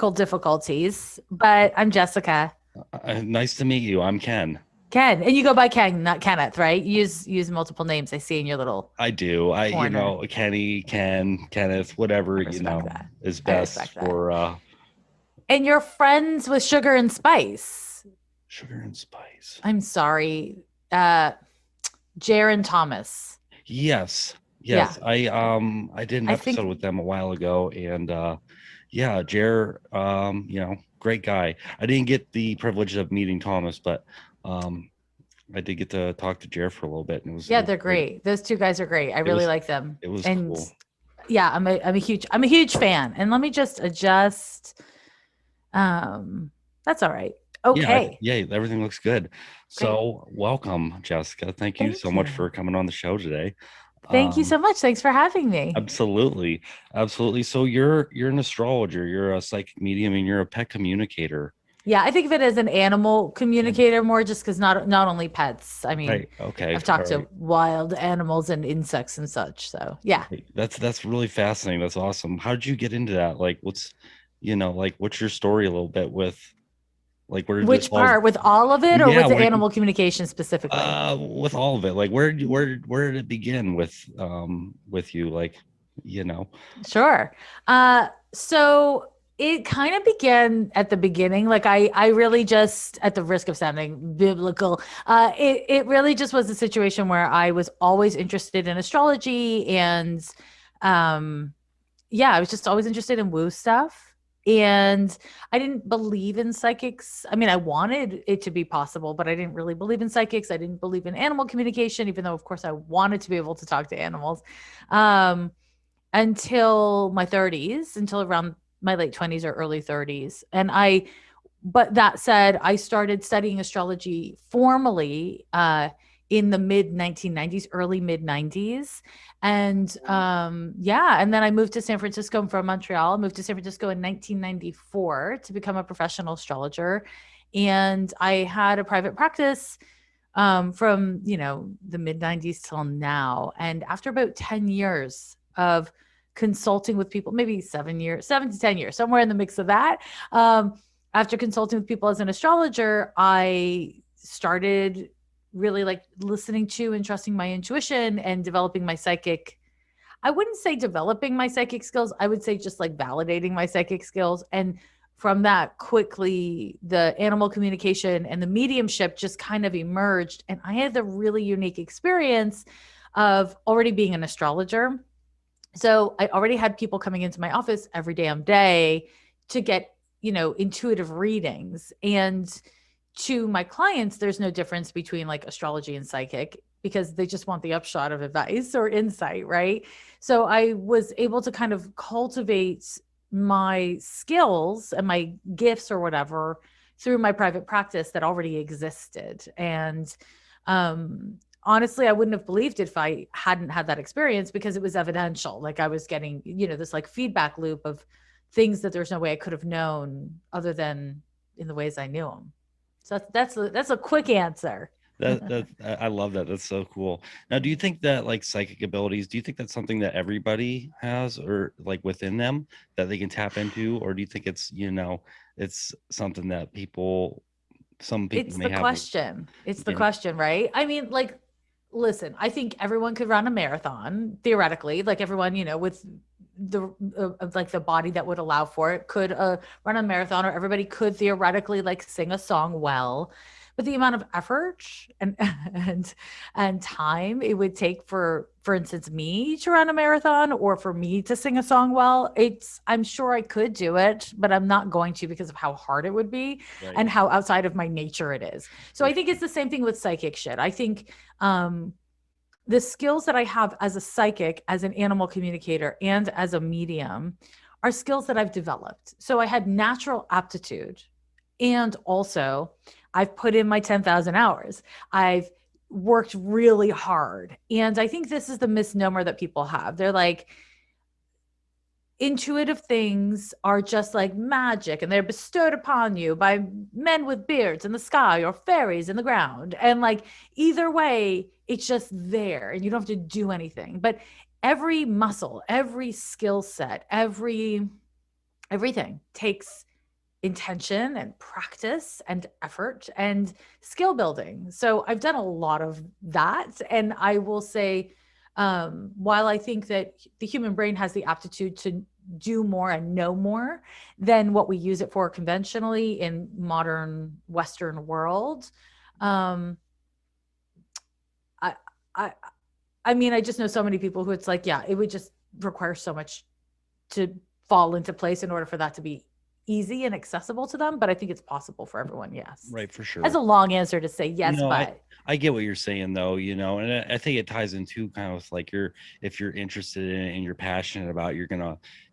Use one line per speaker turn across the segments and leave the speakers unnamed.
technical difficulties, but I'm Jessica.
Nice to meet you. I'm Ken.
Ken, and you go by Ken, not Kenneth, right? Use multiple names. I see in your little
I do.
corner.
Kenny, Ken, Kenneth, whatever,
I respect that.
is
I
best
respect that.
for
And you're friends with Sugar and Spice.
sugar and spice.
I'm sorry, uh, Jaron Thomas.
Yes.
Yeah,
Yes. I did an
I
episode
think.
with them a while ago and yeah, Jer great guy. I didn't get the privilege of meeting Thomas, but um I did get to talk to Jer for a little bit and
Yeah,
it was
they're
great.
great. Those two guys are great. I
It
really
was
like them.
it was
And
cool.
yeah, I'm a huge fan. And let me just adjust. Um, that's all right. Okay.
Yeah, everything looks good.
Great.
So, welcome, Jessica. Thank you so
Thank
much
you.
for coming on the show today.
Thank you
Um,
so much. Thanks for having me.
absolutely, absolutely. So, you're an astrologer, you're a psychic medium, and you're a pet communicator.
Yeah, I think of it as an animal
Yeah.
communicator more just because not only pets. I mean,
Right. Okay.
I've
All
talked to
right.
wild animals and insects and such. So yeah.
Right. That's really fascinating. That's awesome. How did you get into that? Like, what's your story a little bit with where this
Which
all?
part? With all of it or
Yeah,
with the animal communication specifically?
with all of it, like where did it begin with you, you know
Sure. So it kind of began at the beginning. Like I really just, at the risk of sounding biblical, it really just was a situation where I was always interested in astrology and, um, yeah, I was just always interested in woo stuff. And I didn't believe in psychics. I mean, I wanted it to be possible, but I didn't really believe in psychics. I didn't believe in animal communication, even though, of course, I wanted to be able to talk to animals. Um, until my 30s, until around my late 20s or early 30s. But that said, I started studying astrology formally in the mid 1990s, early mid 90s. And yeah, and then I moved to San Francisco. I'm from Montreal. I moved to San Francisco in 1994 to become a professional astrologer. And I had a private practice from, the mid 90s till now. And after about 10 years of consulting with people, maybe 7 years, 7 to 10 years, somewhere in the mix of that. After consulting with people as an astrologer, I started really like listening to and trusting my intuition and developing my psychic. I wouldn't say developing my psychic skills. I would say just like validating my psychic skills. And from that, quickly, the animal communication and the mediumship just kind of emerged. And I had the really unique experience of already being an astrologer. So I already had people coming into my office every damn day to get, intuitive readings. And to my clients, there's no difference between like astrology and psychic because they just want the upshot of advice or insight, right? So I was able to kind of cultivate my skills and my gifts or whatever through my private practice that already existed. And honestly, I wouldn't have believed it if I hadn't had that experience because it was evidential. Like I was getting, this like feedback loop of things that there's no way I could have known other than in the ways I knew them. So that's a quick answer.
I love that. That's so cool. Now, do you think that psychic abilities, do you think that's something that everybody has, or like within them, that they can tap into, or do you think it's something that some people
It's
may
the
have?
question. It's the
Yeah.
question, right? I mean, like, listen, I think everyone could run a marathon theoretically. Like everyone, with the like the body that would allow for it could run a marathon, or everybody could theoretically like sing a song well. But the amount of effort and and time it would take for instance, me to run a marathon or for me to sing a song well, I'm sure I could do it, but I'm not going to because of how hard it would be
Right.
and how outside of my nature it is. So
For
I think
sure.
it's the same thing with psychic shit. I think um the skills that I have as a psychic, as an animal communicator, and as a medium are skills that I've developed. So I had natural aptitude. And also, I've put in my 10,000 hours. I've worked really hard. And I think this is the misnomer that people have. They're like, intuitive things are just like magic and they're bestowed upon you by men with beards in the sky or fairies in the ground. And like either way, it's just there and you don't have to do anything. But every muscle, every skill set, everything takes intention and practice and effort and skill building. So I've done a lot of that. And I will say, while I think that the human brain has the aptitude to do more and know more than what we use it for conventionally in modern Western world, um, I, I, I mean, I just know so many people who it's like, yeah, it would just require so much to fall into place in order for that to be easy and accessible to them. But I think it's possible for everyone. Yes.
Right, for
As
sure.
a long answer to say yes,
No, I
but
I get what you're saying though, and I think it ties into kind of like if you're interested in it and you're passionate about it,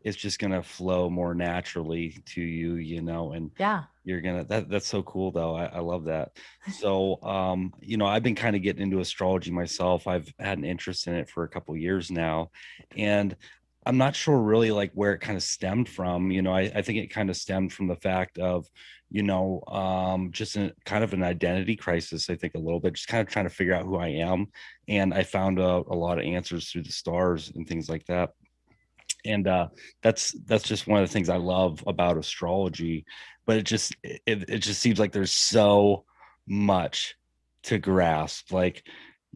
it's just gonna flow more naturally to you, and
yeah.
you're gonna that's so cool though. I love that. So I've been kind of getting into astrology myself. I've had an interest in it for a couple years now. And I'm not sure really like where it kind of stemmed from. I think it kind of stemmed from the fact of just kind of an identity crisis. I think a little bit, just kind of trying to figure out who I am. And I found a lot of answers through the stars and things like that. And that's just one of the things I love about astrology. But it just seems like there's so much to grasp. Like,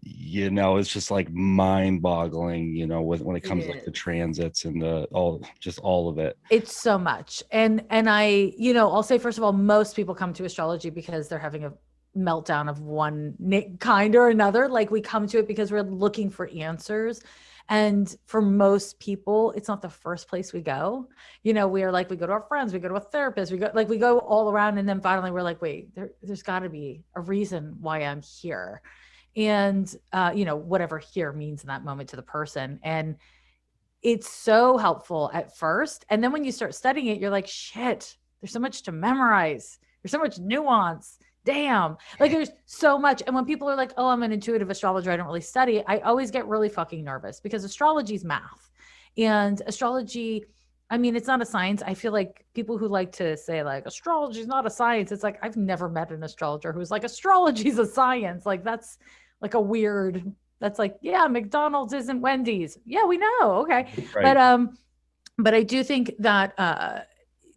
it's just like mind boggling, when it
It
comes like the
is.
transits and all of it.
It's so much. And I, I'll say first of all, most people come to astrology because they're having a meltdown of one kind or another. Like we come to it because we're looking for answers. And for most people, it's not the first place we go. We are like, we go to our friends, we go to a therapist, we go all around. And then finally we're like, wait, there's got to be a reason why I'm here. And, whatever here means in that moment to the person. And it's so helpful at first. And then when you start studying it, you're like, shit, there's so much to memorize. There's so much nuance. Damn. Like there's so much. And when people are like, oh, I'm an intuitive astrologer, I don't really study, I always get really fucking nervous because astrology is math. And astrology, I mean, it's not a science. I feel like people who like to say like astrology is not a science. It's like I've never met an astrologer who's like astrology is a science. Like that's like a weird that's like, yeah, McDonald's isn't Wendy's. Yeah, we know. Okay.
Right.
But I do think that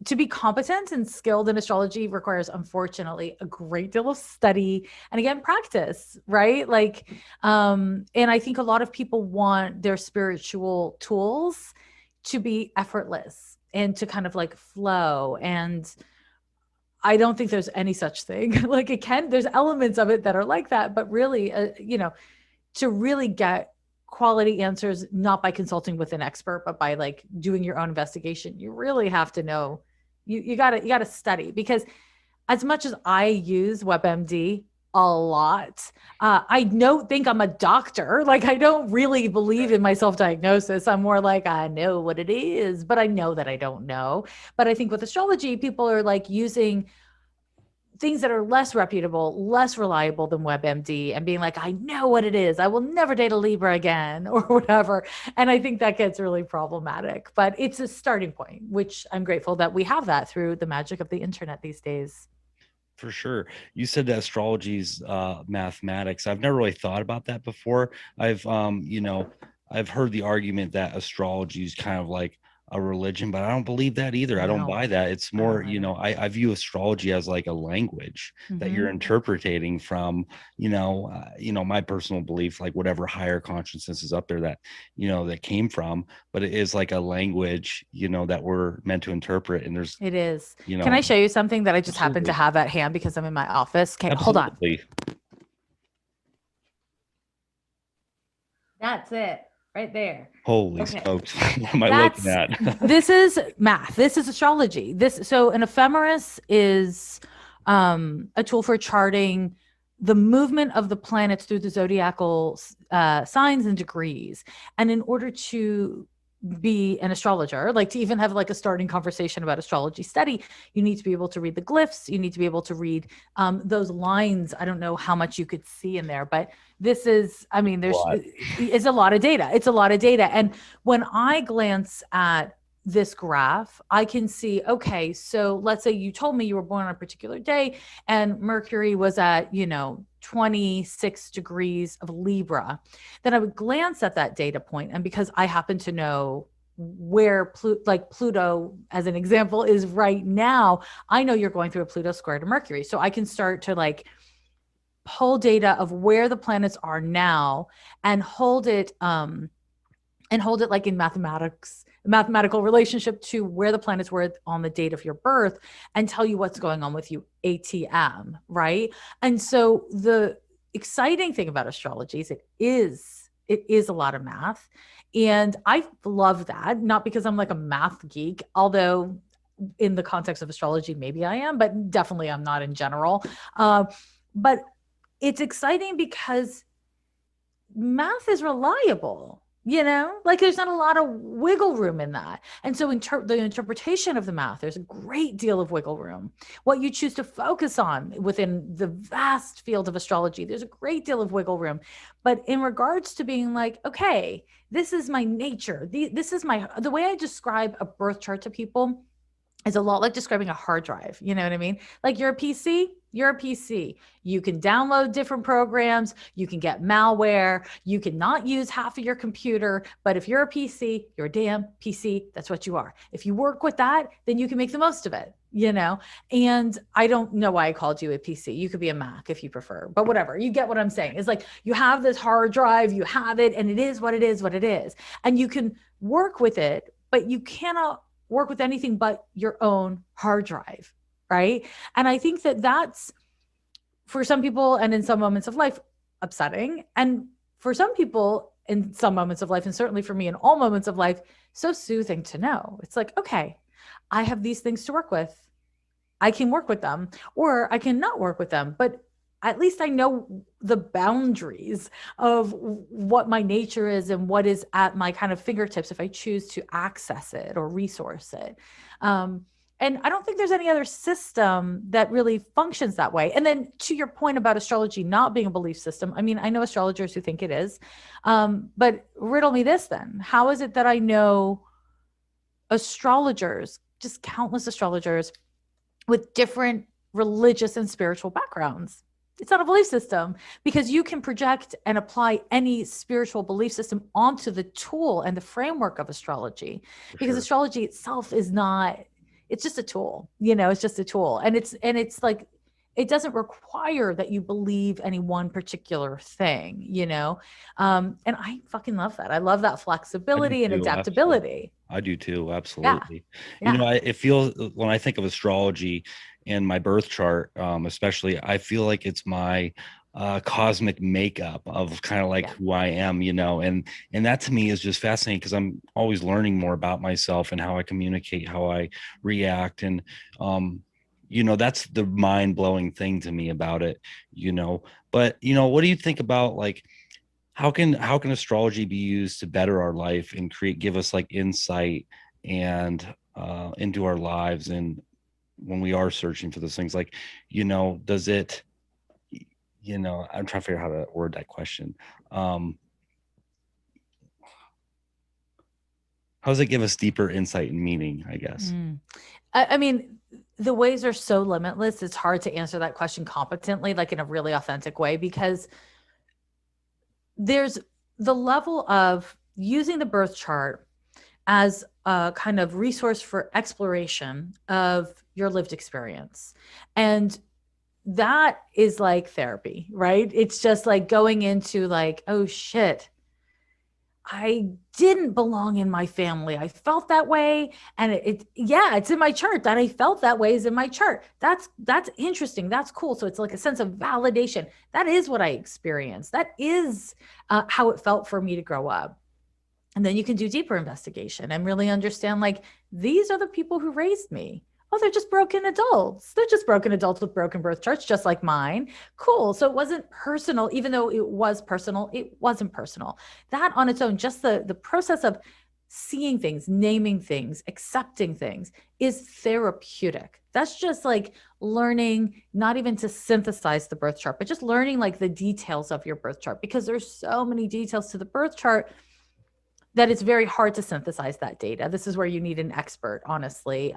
to be competent and skilled in astrology requires unfortunately a great deal of study and again practice, right? Like and I think a lot of people want their spiritual tools to be effortless and to kind of like flow and I don't think there's any such thing. Like there's elements of it that are like that, but really, to really get quality answers, not by consulting with an expert, but by like doing your own investigation, you really have to know, you gotta study because as much as I use WebMD a lot, I don't think I'm a doctor. Like I don't really believe in my self-diagnosis. I'm more like, I know what it is, but I know that I don't know. But I think with astrology, people are like using things that are less reputable, less reliable than WebMD and being like, I know what it is. I will never date a Libra again or whatever. And I think that gets really problematic, but it's a starting point, which I'm grateful that we have that through the magic of the internet these days.
For sure. You said that astrology's mathematics. I've never really thought about that before. I've heard the argument that astrology is kind of like a religion, but I don't believe that either. I don't
No,
buy that. It's
I
more,
don't either.
I view astrology as like a language that you're
Mm-hmm.
interpreting from, my personal belief, like whatever higher consciousness is up there that came from, but it is like a language, that we're meant to interpret. And there's,
It is.
you
Can I
know,
show you something that I just happen to
absolutely,
have at hand because I'm in my office? Okay, hold on.
absolutely.
That's it right there.
Holy
Okay.
smokes. What am I looking
That's
at?
this is math. This is astrology. So an ephemeris is a tool for charting the movement of the planets through the zodiacal signs and degrees. And in order to be an astrologer, like to even have like a starting conversation about astrology study, you need to be able to read the glyphs. You need to be able to read those lines. I don't know how much you could see in there, but this is, I mean, there's
What?
it's a lot of data. It's a lot of data. And when I glance at this graph, I can see, okay, so let's say you told me you were born on a particular day and Mercury was at, 26 degrees of Libra, then I would glance at that data point. And because I happen to know where Pluto, as an example, is right now, I know you're going through a Pluto square to Mercury. So I can start to like pull data of where the planets are now and hold it like in mathematics, mathematical relationship to where the planets were on the date of your birth, and tell you what's going on with you ATM, right? And so the exciting thing about astrology is it is a lot of math. And I love that, not because I'm like a math geek, although in the context of astrology, maybe I am, but definitely I'm not in general. But it's exciting because math is reliable, like there's not a lot of wiggle room in that. And so the interpretation of the math, there's a great deal of wiggle room. What you choose to focus on within the vast field of astrology, there's a great deal of wiggle room. But in regards to being like, okay, this is my nature, the way I describe a birth chart to people is a lot like describing a hard drive. You know what I mean? Like you're a PC, you're a PC. You can download different programs, you can get malware, you can not use half of your computer, but if you're a PC, you're a damn PC. That's what you are. If you work with that, then you can make the most of it. And I don't know why I called you a PC. You could be a Mac if you prefer, but whatever. You get what I'm saying. It's like you have this hard drive, you have it, and it is what it is, what it is. And you can work with it, but you cannot work with anything but your own hard drive, right? And I think that that's, for some people and in some moments of life, upsetting. And for some people in some moments of life, and certainly for me in all moments of life, so soothing to know. It's like, okay, I have these things to work with. I can work with them, or I can not work with them, but at least I know the boundaries of what my nature is and what is at my kind of fingertips if I choose to access it or resource it. And I don't think there's any other system that really functions that way. And then to your point about astrology not being a belief system, I mean, I know astrologers who think it is, but riddle me this then. How is it that I know astrologers, just countless astrologers with different religious and spiritual backgrounds? It's not a belief system, because you can project and apply any spiritual belief system onto the tool and the framework of astrology, because
Sure.
astrology itself is not, it's just a tool, it's just a tool. And it's like, it doesn't require that you believe any one particular thing. And I fucking love that. I love that
I do
flexibility and
too. Absolutely.
adaptability.
I do too.
Yeah.
Absolutely.
Yeah.
It feels, when I think of astrology and my birth chart, especially, I feel like it's my cosmic makeup of kind of like
Yeah.
who I am, and that to me is just fascinating because I'm always learning more about myself and how I communicate, how I react. And, that's the mind blowing thing to me about it, but, what do you think about like, how can astrology be used to better our life and give us like insight and into our lives, and when we are searching for those things, like, does it, I'm trying to figure out how to word that question. um how does it give us deeper insight and meaning, I guess?
Mm. I mean, the ways are so limitless. It's hard to answer that question competently, like in a really authentic way, because there's the level of using the birth chart as a kind of resource for exploration of your lived experience. And that is like therapy, right? It's just like going into like, oh shit, I didn't belong in my family. I felt that way. And yeah, it's in my chart. That I felt that way is in my chart. That's interesting. That's cool. So it's like a sense of validation. That is what I experienced. That is how it felt for me to grow up. And then you can do deeper investigation and really understand, like, these are the people who raised me. Oh, they're just broken adults. They're just broken adults with broken birth charts, just like mine. Cool. So it wasn't personal, even though it was personal, it wasn't personal. That on its own, just the process of seeing things, naming things, accepting things is therapeutic. That's just like learning not even to synthesize the birth chart, but just learning like the details of your birth chart, because there's so many details to the birth chart that it's very hard to synthesize that data. This is where you need an expert, honestly,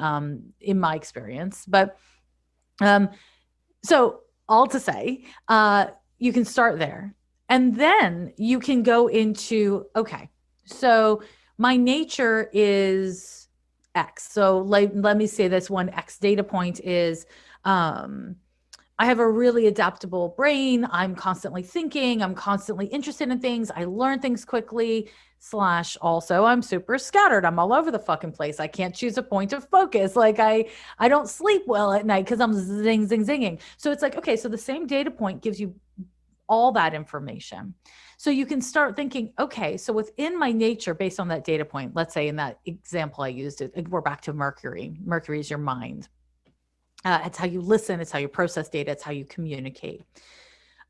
in my experience. But um, so all to say, you can start there. And then you can go into, okay, so my nature is X. So let me say this one X data point is, I have a really adaptable brain. I'm constantly thinking. I'm constantly interested in things. I learn things quickly. Slash, also, I'm super scattered. I'm all over the fucking place. I can't choose a point of focus. Like I don't sleep well at night because I'm zinging. So it's like, okay, so the same data point gives you all that information. So you can start thinking, okay, so within my nature, based on that data point, let's say in that example I used, we're back to Mercury. Mercury is your mind. It's how you listen, it's how you process data, it's how you communicate.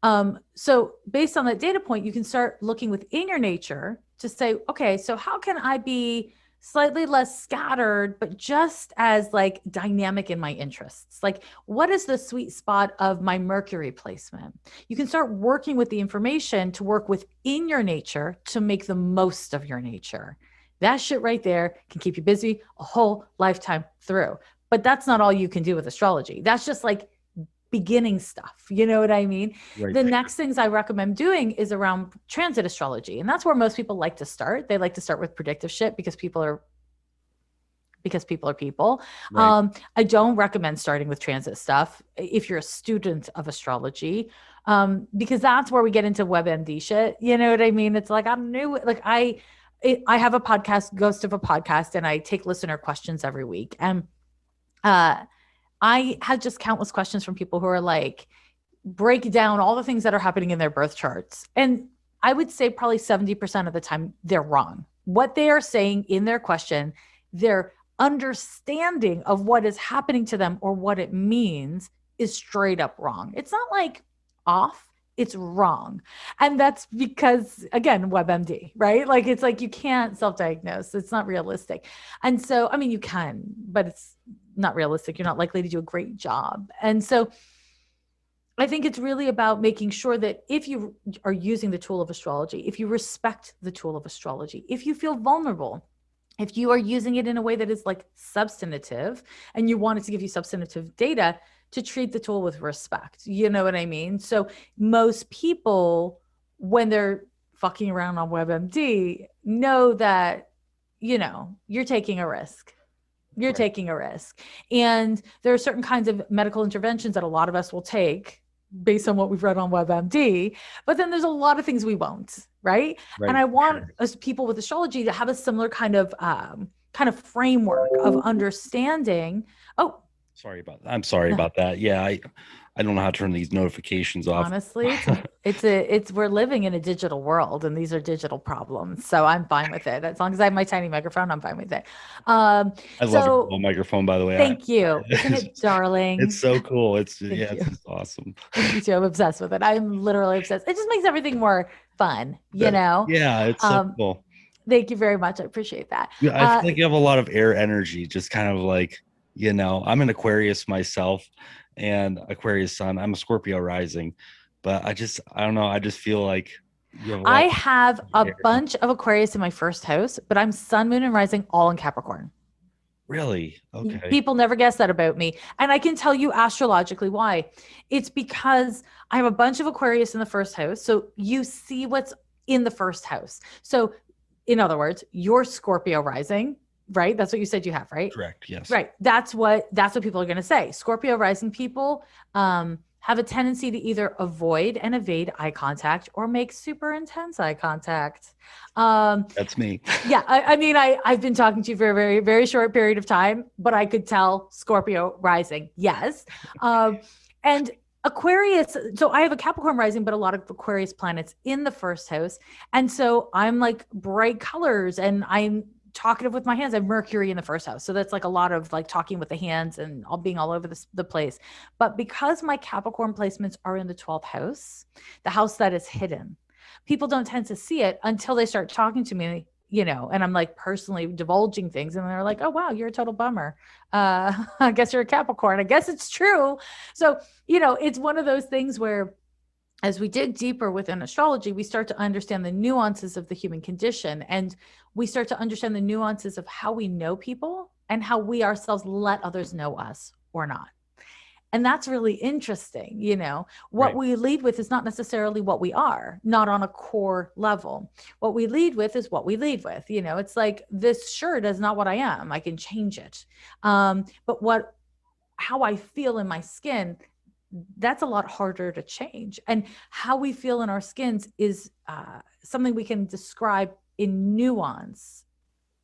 So based on that data point, you can start looking within your nature to say, okay, so how can I be slightly less scattered, but just as like dynamic in my interests? Like, what is the sweet spot of my Mercury placement? You can start working with the information to work within your nature to make the most of your nature. That shit right there can keep you busy a whole lifetime through. But that's not all you can do with astrology. That's just like beginning stuff. You know what I mean?
Right.
The next things I recommend doing is around transit astrology. And that's where most people like to start. They like to start with predictive shit because people are people.
Right.
I don't recommend starting with transit stuff if you're a student of astrology, because that's where we get into WebMD shit. You know what I mean? It's like I'm new. Like I have a podcast, Ghost of a Podcast, and I take listener questions every week. And I had just countless questions from people who are like, break down all the things that are happening in their birth charts. And I would say probably 70% of the time they're wrong. What they are saying in their question, their understanding of what is happening to them or what it means is straight up wrong. It's not like off, it's wrong. And that's because, again, WebMD, right? Like it's like you can't self diagnose, it's not realistic. And so, I mean, you can, but it's not realistic. You're not likely to do a great job. And so, I think it's really about making sure that if you are using the tool of astrology, if you respect the tool of astrology, if you feel vulnerable, if you are using it in a way that is like substantive and you want it to give you substantive data, to treat the tool with respect. You know what I mean? So most people, when they're fucking around on WebMD, know that, you're taking a risk. You're
Right.
taking a risk. And there are certain kinds of medical interventions that a lot of us will take based on what we've read on WebMD. But then there's a lot of things we won't, right? And
Right.
I want us people with astrology to have a similar kind of framework of understanding. Oh,
I'm sorry about that. Yeah, I don't know how to turn these notifications off.
honestly, it's we're living in a digital world and these are digital problems. So I'm fine with it. As long as I have my tiny microphone, I'm fine with it.
I love your
So
little microphone, by the way.
thank you. Isn't it
It's
darling?
so cool.
Thank
It's
you.
just awesome.
Me too. I'm obsessed with it. I'm literally obsessed. It just makes everything more fun,
Yeah, it's so
Um,
cool.
thank you very much. I appreciate that.
Yeah, I feel like you have a lot of air energy, just kind of like, I'm an Aquarius myself and Aquarius sun. I'm a Scorpio rising, but I don't know. I just feel like you have a
I
lot
have
of
a
air.
bunch of Aquarius in my first house, but I'm sun, moon, and rising all in Capricorn.
Really? Okay.
People never guess that about me. And I can tell you astrologically why. It's because I have a bunch of Aquarius in the first house. So you see what's in the first house. So, in other words, your Scorpio rising, right? That's what you said you have, right?
Correct. Yes.
Right. That's what people are going to say. Scorpio rising people have a tendency to either avoid and evade eye contact or make super intense eye contact. Um,
That's me.
yeah, I mean, I've been talking to you for a very, very short period of time, but I could tell Scorpio rising, yes. And Aquarius, so I have a Capricorn rising, but a lot of Aquarius planets in the first house. And so I'm like bright colors and I'm talkative with my hands. I have Mercury in the first house. So that's like a lot of like talking with the hands and all being all over the place. But because my Capricorn placements are in the 12th house, the house that is hidden, people don't tend to see it until they start talking to me, and I'm like personally divulging things. And they're like, oh, wow, you're a total bummer. I guess you're a Capricorn. I guess it's true. So, it's one of those things where as we dig deeper within astrology, we start to understand the nuances of the human condition. And we start to understand the nuances of how we know people and how we ourselves let others know us or not. And that's really interesting. What
Right.
we lead with is not necessarily what we are, not on a core level. What we lead with is what we lead with. It's like, this shirt is not what I am. I can change it. But how I feel in my skin, that's a lot harder to change. And how we feel in our skins is something we can describe in nuance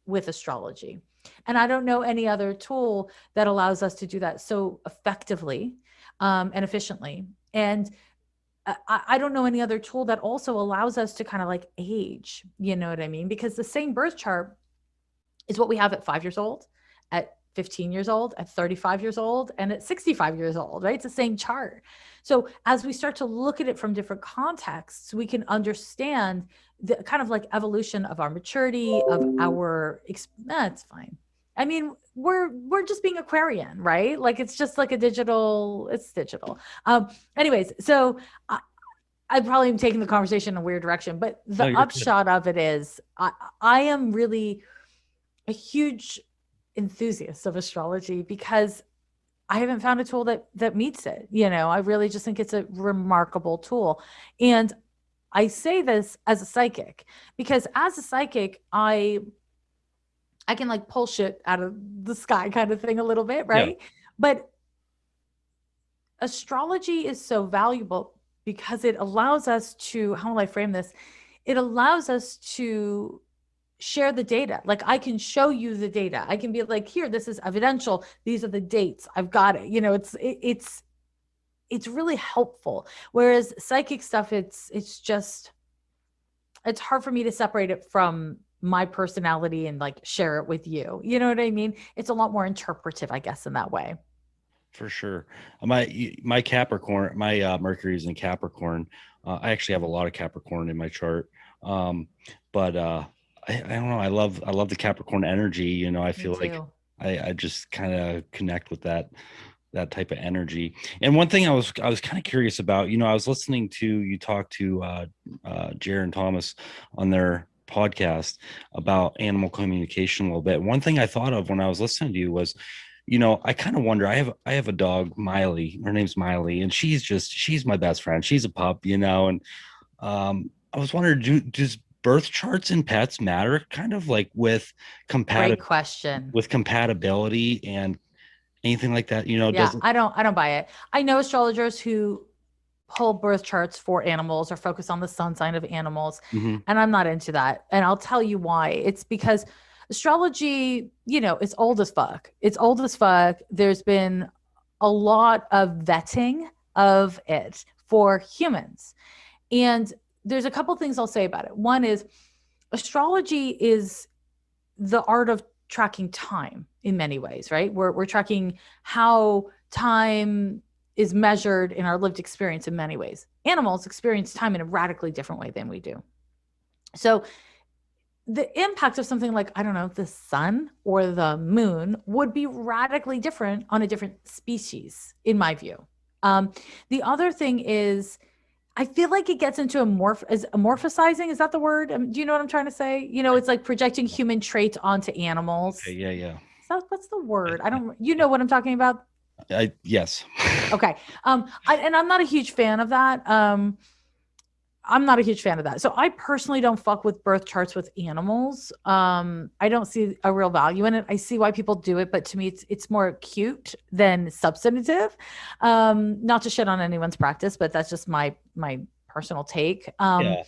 with astrology. And I don't know any other tool that allows us to do that so effectively and efficiently. And I don't know any other tool that also allows us to kind of like age, you know what I mean? Because the same birth chart is what we have at 5 years old, at 15 years old, at 35 years old, and at 65 years old, right? It's the same chart. So as we start to look at it from different contexts, we can understand the kind of like evolution of our maturity, of our, that's fine. I mean, we're just being Aquarian, right? Like it's just like it's digital. Anyways, so I probably am taking the conversation in a weird direction, but
No,
the
you're good.
upshot of it is I am really a huge enthusiast of astrology because I haven't found a tool that meets it. I really just think it's a remarkable tool. And I say this as a psychic because as a psychic, I can like pull shit out of the sky kind of thing a little bit,
Yeah,
right? But astrology is so valuable because it allows us to, how will I frame this? It allows us to share the data. Like I can show you the data. I can be like, here, this is evidential. These are the dates. I've got it. It's really helpful. Whereas psychic stuff, it's hard for me to separate it from my personality and like share it with you. You know what I mean? It's a lot more interpretive, I guess, in that way.
for sure. My Capricorn, my Mercury is in Capricorn. I actually have a lot of Capricorn in my chart. Um, but I don't know. I love the Capricorn energy. I
Me
feel like
too.
I just kind of connect with that type of energy. And one thing I was kind of curious about, I was listening to you talk to Jared and Thomas on their podcast about animal communication a little bit. One thing I thought of when I was listening to you was, I kind of wonder. I have a dog, Miley. Her name's Miley, and she's my best friend. She's a pup, and I was wondering, does birth charts in pets matter? Kind of like with
Great
compatible
question.
with compatibility and anything like that.
Yeah, I don't buy it. I know astrologers who pull birth charts for animals or focus on the sun sign of animals,
Mhm.
and I'm not into that. And I'll tell you why. It's because astrology, it's old as fuck. It's old as fuck. There's been a lot of vetting of it for humans. And there's a couple things I'll say about it. One is astrology is the art of tracking time in many ways, right? We're tracking how time is measured in our lived experience in many ways. Animals experience time in a radically different way than we do. So the impact of something like, I don't know, the sun or the moon would be radically different on a different species, in my view. The other thing is, I feel like it gets into amorphizing. Is that the word? Do you know what I'm trying to say? It's like projecting human traits onto
Okay,
animals.
yeah, yeah.
So what's the word? I don't, you know what I'm talking about?
Yes.
Okay. And I'm not a huge fan of that. I'm not a huge fan of that. So I personally don't fuck with birth charts with animals. I don't see a real value in it. I see why people do it, but to me, it's more cute than substantive. Not to shit on anyone's practice, but that's just my personal take.
Yeah.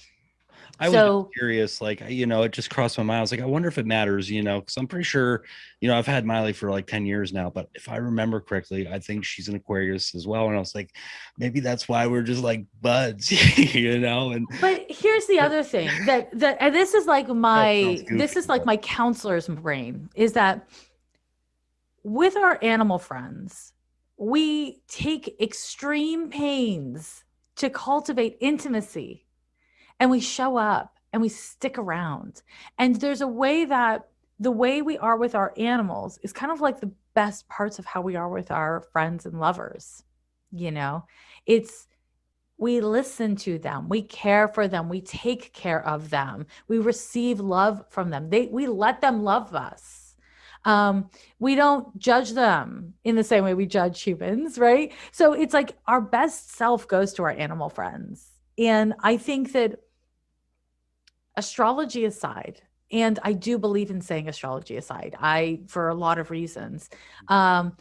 I was just
So
curious, like, it just crossed my mind. I was like, I wonder if it matters, because I'm pretty sure, I've had Miley for like 10 years now, but if I remember correctly, I think she's an Aquarius as well. And I was like, maybe that's why we're just like buds, and
but here's the other thing that and this is like
that sounds
this
goofy,
is like
but
my counselor's brain is that with our animal friends, we take extreme pains to cultivate intimacy and we show up and we stick around. And there's a way that the way we are with our animals is kind of like the best parts of how we are with our friends and lovers. You know, it's we listen to them, we care for them, we take care of them, we receive love from them. We let them love us. We don't judge them in the same way we judge humans, right? So it's like our best self goes to our animal friends. And I think that astrology aside, and I do believe in saying astrology aside, for a lot of reasons, um,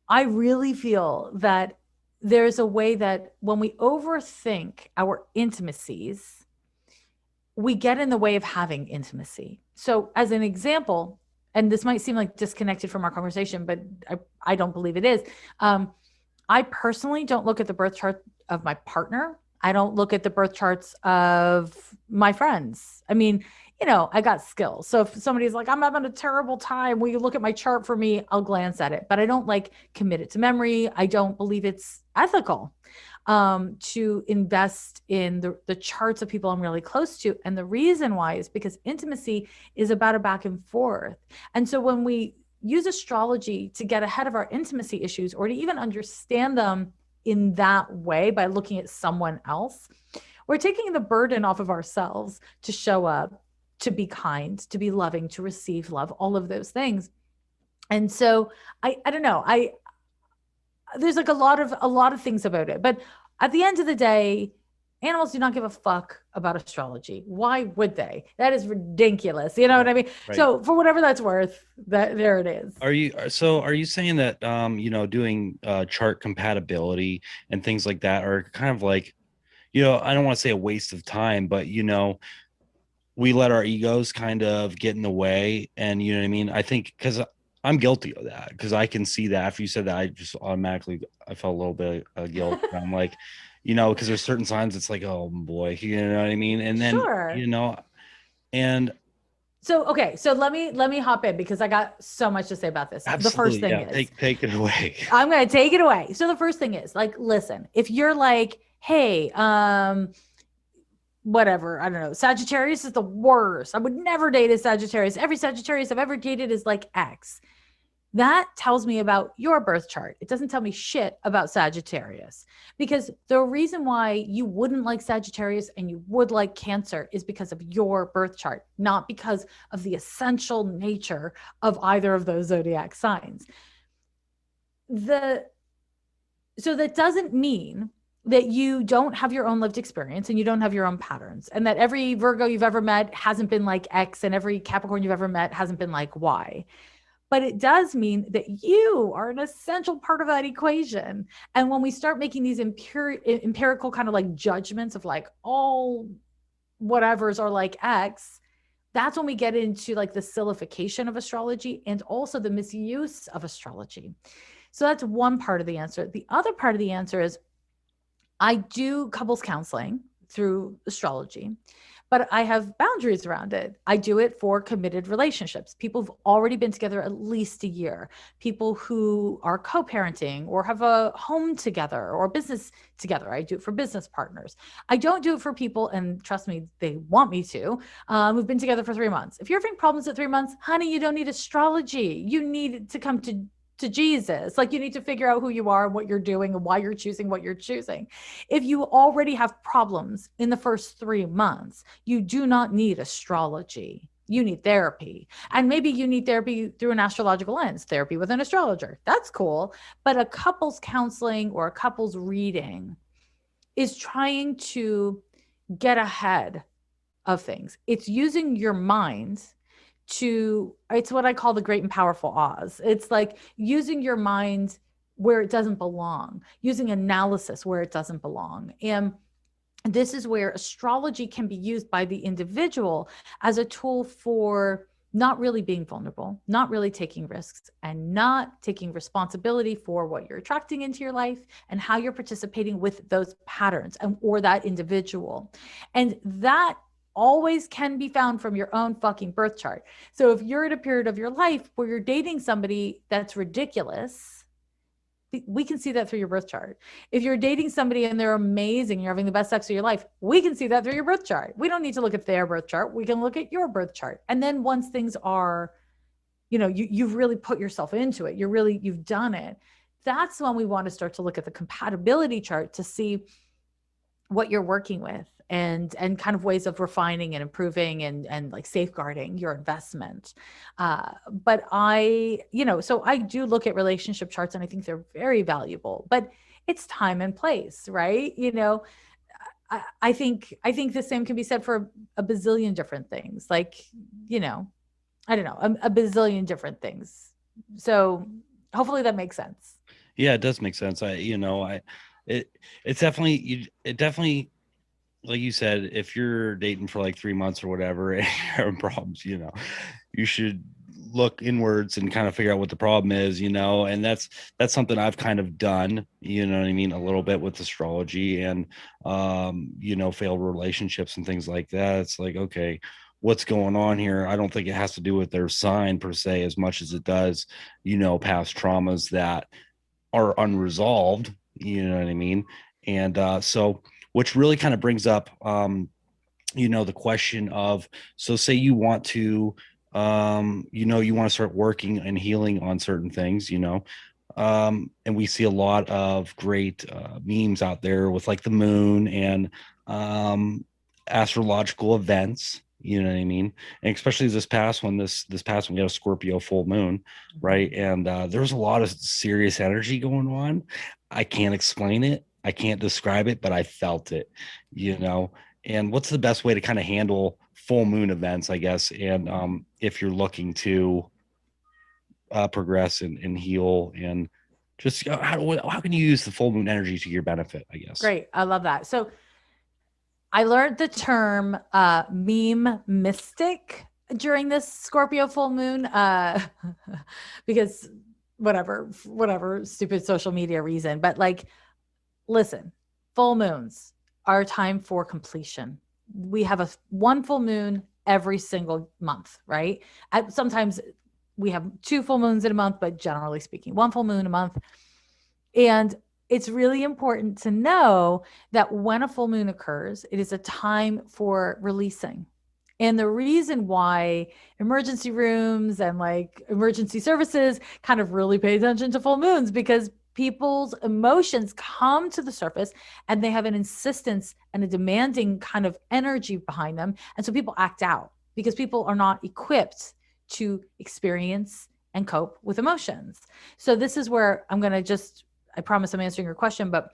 I really feel that there's a way that when we overthink our intimacies, we get in the way of having intimacy. So, as an example, and this might seem like disconnected from our conversation, but I don't believe it is. Um, I personally don't look at the birth chart of my partner. I don't look at the birth charts of my friends. I mean, I got skills. So if somebody's like, I'm having a terrible time, will you look at my chart for me? I'll glance at it, but I don't like commit it to memory. I don't believe it's ethical to invest in the charts of people I'm really close to. And the reason why is because intimacy is about a back and forth. And so when we use astrology to get ahead of our intimacy issues or to even understand them in that way by looking at someone else, we're taking the burden off of ourselves to show up, to be kind, to be loving, to receive love, all of those things. And so I don't know. There's like a lot of things about it. But at the end of the day, animals do not give a fuck about astrology. Why would they? That is ridiculous. You know what I mean?
Right.
So for whatever that's worth, there it is.
Are you saying that doing chart compatibility and things like that are kind of like, I don't want to say a waste of time, but we let our egos kind of get in the way, and you know what I mean? I think because I'm guilty of that, because I can see that after you said that, I felt a little bit of guilt. I'm like, because there's certain signs it's like, oh boy, you know what I mean? And then,
Sure.
And
So okay, so let me hop in because I got so much to say about this. The first
absolutely,
thing
yeah,
is
take it away.
I'm going to take it away. So the first thing is like, listen, if you're like, hey, whatever, I don't know, Sagittarius is the worst. I would never date a Sagittarius. Every Sagittarius I've ever dated is like X. That tells me about your birth chart. It doesn't tell me shit about Sagittarius, because the reason why you wouldn't like Sagittarius and you would like Cancer is because of your birth chart, not because of the essential nature of either of those zodiac signs. The So that doesn't mean that you don't have your own lived experience and you don't have your own patterns, and that every Virgo you've ever met hasn't been like X and every Capricorn you've ever met hasn't been like Y. But it does mean that you are an essential part of that equation. And when we start making these empirical kind of like judgments of like all whatevers are like X, that's when we get into like the silification of astrology and also the misuse of astrology. So that's one part of the answer. The other part of the answer is I do couples counseling through astrology, but I have boundaries around it. I do it for committed relationships, people who've already been together at least a year, people who are co-parenting or have a home together or business together. I do it for business partners. I don't do it for people, and trust me, they want me to, who've been together for 3 months. If you're having problems at 3 months, honey, you don't need astrology. You need to come to Jesus. Like, you need to figure out who you are and what you're doing and why you're choosing what you're choosing. If you already have problems in the first 3 months, you do not need astrology. You need therapy. And maybe you need therapy through an astrological lens, therapy with an astrologer. That's cool. But a couples counseling or a couples reading is trying to get ahead of things. It's using your mind it's what I call the great and powerful Oz. It's like using your mind where it doesn't belong, using analysis where it doesn't belong. And this is where astrology can be used by the individual as a tool for not really being vulnerable, not really taking risks, and not taking responsibility for what you're attracting into your life and how you're participating with those patterns or that individual. And that always can be found from your own fucking birth chart. So if you're at a period of your life where you're dating somebody that's ridiculous, we can see that through your birth chart. If you're dating somebody and they're amazing, you're having the best sex of your life, we can see that through your birth chart. We don't need to look at their birth chart. We can look at your birth chart. And then once things are, you've really put yourself into it, you've done it, that's when we want to start to look at the compatibility chart to see what you're working with. and kind of ways of refining and improving and like safeguarding your investment. But so I do look at relationship charts and I think they're very valuable, but it's time and place, right? I think the same can be said for a bazillion different things. Like, you know, I don't know, a bazillion different things. So hopefully that makes sense.
Yeah, it does make sense. It, it's definitely, it definitely, like you said, if you're dating for like 3 months or whatever and you're having problems, you should look inwards and kind of figure out what the problem is, and that's something I've kind of done, you know what I mean, a little bit with astrology and failed relationships and things like that. It's like, okay, what's going on here? I don't think it has to do with their sign per se as much as it does, past traumas that are unresolved, you know what I mean? And so which really kind of brings up the question of, so say you want to you want to start working and healing on certain things, and we see a lot of great memes out there with like the moon and astrological events, you know what I mean? And especially this past one, we had a Scorpio full moon, right? And there's a lot of serious energy going on. I can't explain it, I can't describe it, but I felt it, you know. And what's the best way to kind of handle full moon events, I guess, and if you're looking to progress and heal, and just how can you use the full moon energy to your benefit, I guess?
Great. I love that. So I learned the term meme mystic during this Scorpio full moon because whatever stupid social media reason. But like, listen, full moons are a time for completion. We have one full moon every single month, right? Sometimes we have two full moons in a month, but generally speaking, one full moon a month. And it's really important to know that when a full moon occurs, it is a time for releasing. And the reason why emergency rooms and like emergency services kind of really pay attention to full moons, because people's emotions come to the surface and they have an insistence and a demanding kind of energy behind them. And so people act out because people are not equipped to experience and cope with emotions. So this is where I promise I'm answering your question, but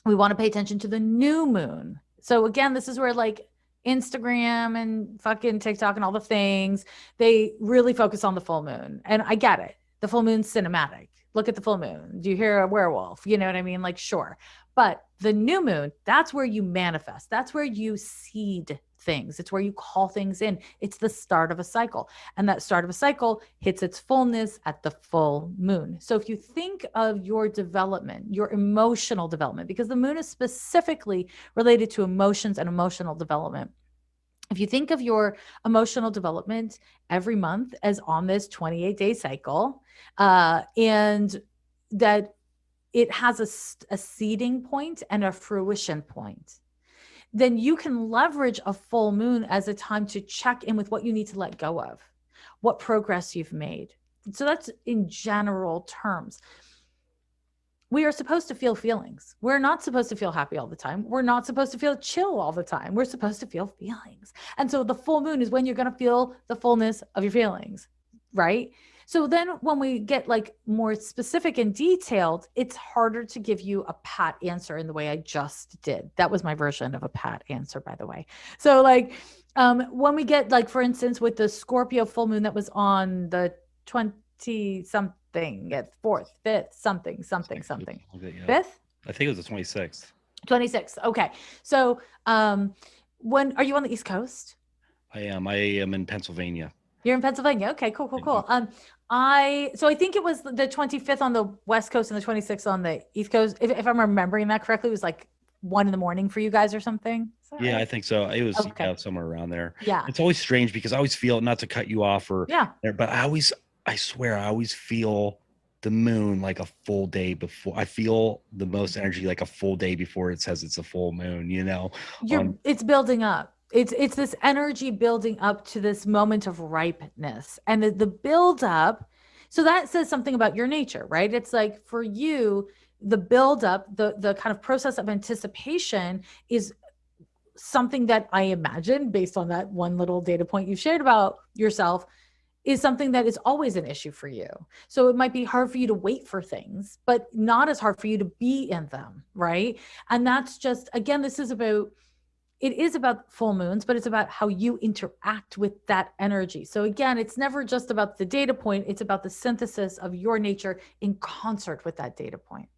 we want to pay attention to the new moon. So again, this is where like Instagram and fucking TikTok and all the things, they really focus on the full moon. And I get it. The full moon's cinematic. Look at the full moon. Do you hear a werewolf? You know what I mean? Like, sure. But the new moon, that's where you manifest. That's where you seed things. It's where you call things in. It's the start of a cycle. And that start of a cycle hits its fullness at the full moon. So if you think of your development, your emotional development, because the moon is specifically related to emotions and emotional development. If you think of your emotional development every month as on this 28-day cycle, and that it has a seeding point and a fruition point, then you can leverage a full moon as a time to check in with what you need to let go of, what progress you've made. So that's in general terms. We are supposed to feel feelings. We're not supposed to feel happy all the time. We're not supposed to feel chill all the time. We're supposed to feel feelings. And so the full moon is when you're going to feel the fullness of your feelings, right? So then when we get like more specific and detailed, it's harder to give you a pat answer in the way I just did. That was my version of a pat answer, by the way. So like when we get like, for instance, with the Scorpio full moon that was on the 20 something at 4th, 5th, something.
Yeah.
5th?
I think it was the 26th.
26th. Okay. So when are you on the East Coast?
I am in Pennsylvania.
You're in Pennsylvania. Okay, cool. So I think it was the 25th on the West Coast and the 26th on the East Coast. If I'm remembering that correctly, it was like 1 a.m. for you guys or something.
Yeah,
Right?
I think so. It was
Okay.
somewhere around there.
Yeah.
It's always strange because I always feel, not to cut you off
Yeah.
but I swear, I always feel the moon like a full day before. I feel the most energy like a full day before it says it's a full moon,
It's building up. It's this energy building up to this moment of ripeness, and the build up. So that says something about your nature, right? It's like for you, the build up, the kind of process of anticipation is something that I imagine, based on that one little data point you shared about yourself, is something that is always an issue for you. So it might be hard for you to wait for things, but not as hard for you to be in them, right? And that's just, again, it is about full moons, but it's about how you interact with that energy. So again, it's never just about the data point, it's about the synthesis of your nature in concert with that data point.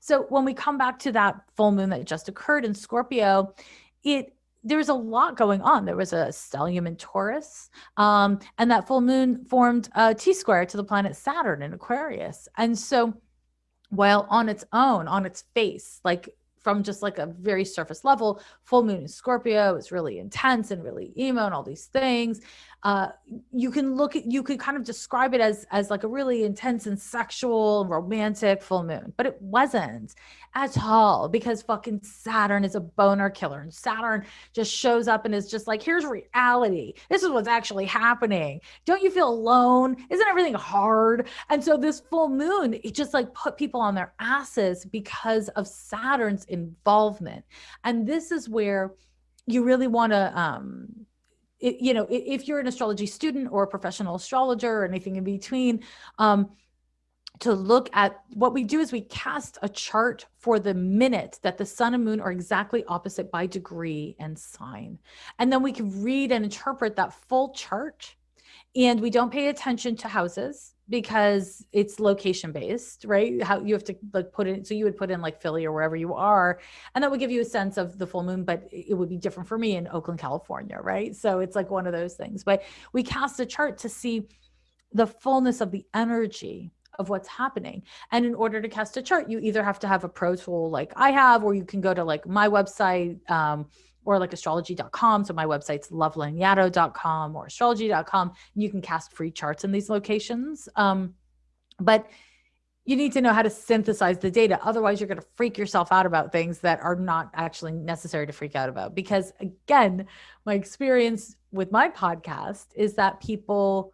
So when we come back to that full moon that just occurred in Scorpio, there was a lot going on. There was a stellium in Taurus, and that full moon formed a T-square to the planet Saturn in Aquarius. And so while on its own, on its face, like from just like a very surface level, full moon in Scorpio is really intense and really emo and all these things. Uh, you could kind of describe it as like a really intense and sexual and romantic full moon, but it wasn't at all, because fucking Saturn is a boner killer, and Saturn just shows up and is just like, here's reality. This is what's actually happening. Don't you feel alone? Isn't everything hard? And so this full moon, it just like put people on their asses because of Saturn's involvement. And this is where you really want to, if you're an astrology student or a professional astrologer or anything in between, to look at what we do is we cast a chart for the minute that the sun and moon are exactly opposite by degree and sign. And then we can read and interpret that full chart. And we don't pay attention to houses because it's location based, right? How you have to like put in, so you would put in like Philly or wherever you are, and that would give you a sense of the full moon, but it would be different for me in Oakland, California, right? So it's like one of those things. But we cast a chart to see the fullness of the energy of what's happening. And in order to cast a chart, you either have to have a pro tool like I have, or you can go to like my website, or like astrology.com. So my website's lovelanyadoo.com or astrology.com. And you can cast free charts in these locations. But you need to know how to synthesize the data. Otherwise, you're going to freak yourself out about things that are not actually necessary to freak out about. Because again, my experience with my podcast is that people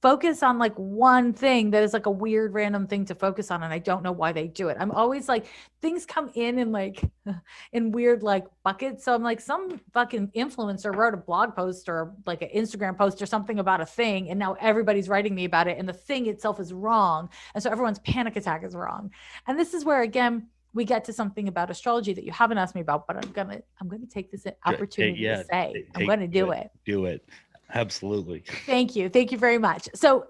focus on like one thing that is like a weird random thing to focus on, and I don't know why they do it. I'm always like, things come in like in weird like buckets. So I'm like, some fucking influencer wrote a blog post or like an Instagram post or something about a thing, and now everybody's writing me about it, and the thing itself is wrong, and so everyone's panic attack is wrong. And this is where again we get to something about astrology that you haven't asked me about, but I'm gonna take this opportunity to say I'm going to do it.
Do it. Absolutely.
Thank you very much. So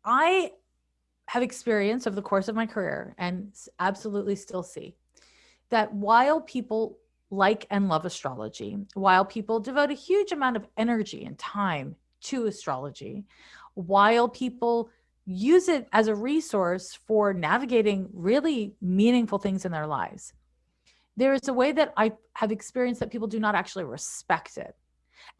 I have experienced over the course of my career, and absolutely still see, that while people like and love astrology, while people devote a huge amount of energy and time to astrology, while people use it as a resource for navigating really meaningful things in their lives, there is a way that I have experienced that people do not actually respect it.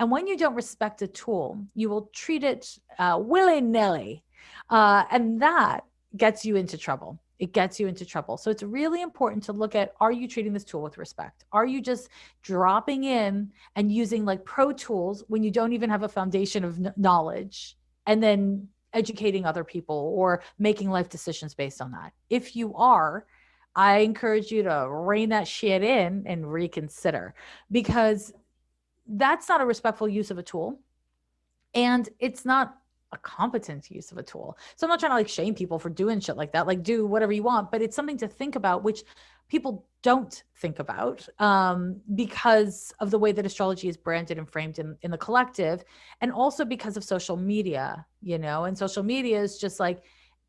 And when you don't respect a tool, you will treat it willy-nilly. And that gets you into trouble. It gets you into trouble. So it's really important to look at, are you treating this tool with respect? Are you just dropping in and using like pro tools when you don't even have a foundation of knowledge, and then educating other people or making life decisions based on that? If you are, I encourage you to rein that shit in and reconsider, because that's not a respectful use of a tool, and it's not a competent use of a tool. So I'm not trying to like shame people for doing shit like that, like do whatever you want, but it's something to think about, which people don't think about, because of the way that astrology is branded and framed in the collective, and also because of social media, and social media is just like,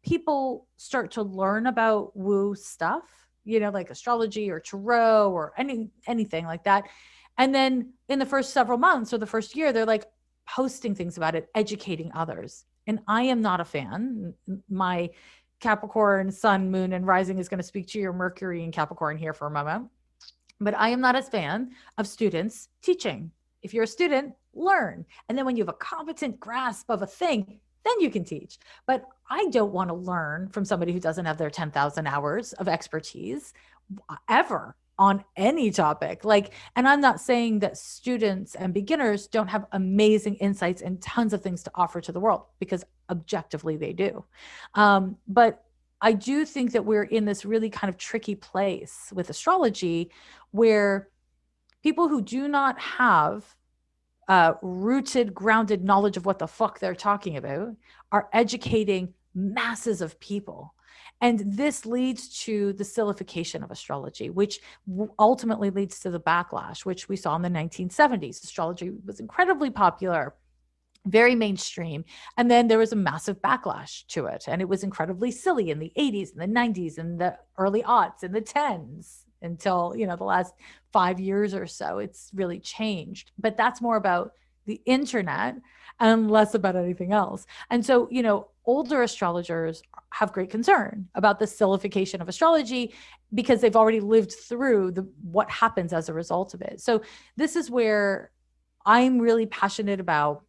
people start to learn about woo stuff, like astrology or tarot or anything like that. And then in the first several months or the first year, they're like posting things about it, educating others. And I am not a fan. My Capricorn, Sun, Moon, and Rising is going to speak to your Mercury and Capricorn here for a moment. But I am not a fan of students teaching. If you're a student, learn. And then when you have a competent grasp of a thing, then you can teach. But I don't want to learn from somebody who doesn't have their 10,000 hours of expertise ever on any topic. And I'm not saying that students and beginners don't have amazing insights and tons of things to offer to the world, because objectively they do. But I do think that we're in this really kind of tricky place with astrology where people who do not have rooted, grounded knowledge of what the fuck they're talking about are educating masses of people. And this leads to the silification of astrology, which ultimately leads to the backlash, which we saw in the 1970s. Astrology was incredibly popular, very mainstream. And then there was a massive backlash to it. And it was incredibly silly in the 80s and the 90s and the early aughts and the tens until, the last 5 years or so. It's really changed. But that's more about the internet and less about anything else. And so, older astrologers have great concern about the silification of astrology because they've already lived through what happens as a result of it. So this is where I'm really passionate about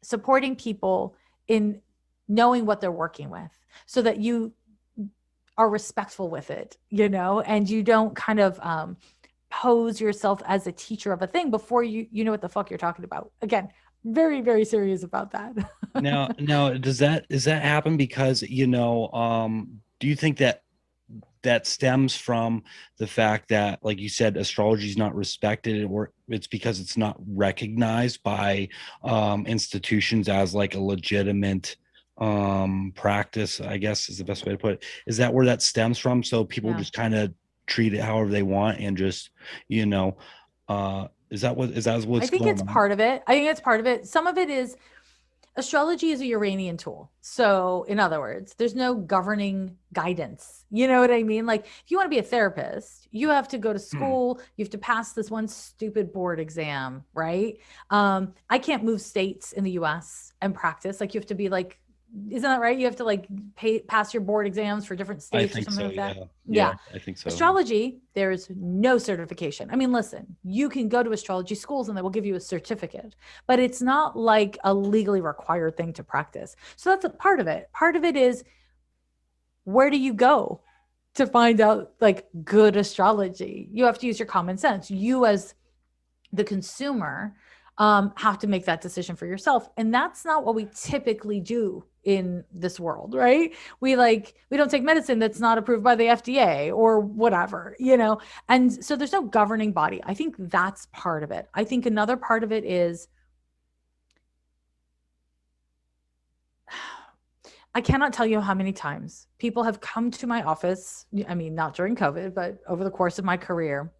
supporting people in knowing what they're working with so that you are respectful with it, and you don't kind of pose yourself as a teacher of a thing before you know what the fuck you're talking about. Again, very, very serious about that.
Now, does that happen because, do you think that stems from the fact that, like you said, astrology is not respected, or it's because it's not recognized by institutions as like a legitimate practice, I guess is the best way to put it? Is that where that stems from? So people just kind of treat it however they want and just, is that what's
I think
going
it's
on?
part of it. I think it's part of it. Some of it is astrology is a Uranian tool. So, in other words, there's no governing guidance. You know what I mean? Like, if you want to be a therapist, you have to go to school, you have to pass this one stupid board exam, right? I can't move states in the US and practice. Like, you have to be like, isn't that right? You have to like pass your board exams for different
I
states or
think
something
so,
like that.
yeah.
Yeah.
I think so.
Astrology, there is no certification. I mean, listen, you can go to astrology schools and they will give you a certificate, but it's not like a legally required thing to practice. So that's a part of it. Part of it is, where do you go to find out like good astrology? You have to use your common sense. You, as the consumer, have to make that decision for yourself. And that's not what we typically do in this world, right? We don't take medicine that's not approved by the FDA or whatever, And so there's no governing body. I think that's part of it. I think another part of it is, I cannot tell you how many times people have come to my office. I mean, not during COVID, but over the course of my career,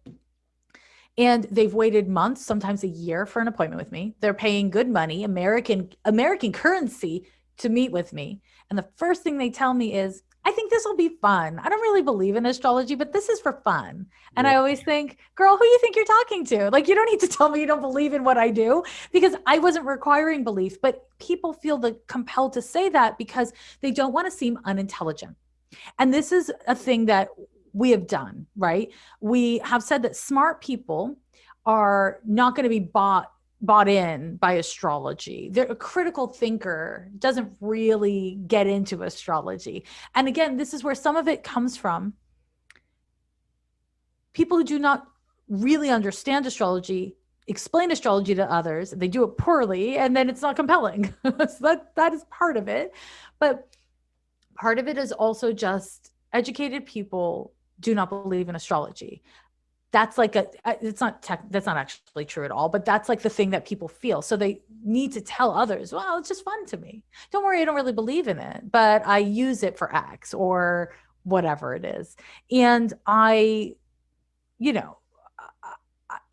and they've waited months, sometimes a year, for an appointment with me. They're paying good money, American currency, to meet with me. And the first thing they tell me is, I think this will be fun. I don't really believe in astrology, but this is for fun. And I always think, girl, who do you think you're talking to? Like, you don't need to tell me you don't believe in what I do, because I wasn't requiring belief. But people feel compelled to say that because they don't want to seem unintelligent. And this is a thing that we have done, right? We have said that smart people are not going to be bought in by astrology. They're a critical thinker, doesn't really get into astrology. And again, this is where some of it comes from. People who do not really understand astrology explain astrology to others. They do it poorly, and then it's not compelling. So that is part of it. But part of it is also just educated people do not believe in astrology. That's like that's not actually true at all, but that's like the thing that people feel. So they need to tell others, well, it's just fun to me. Don't worry, I don't really believe in it, but I use it for X or whatever it is. And it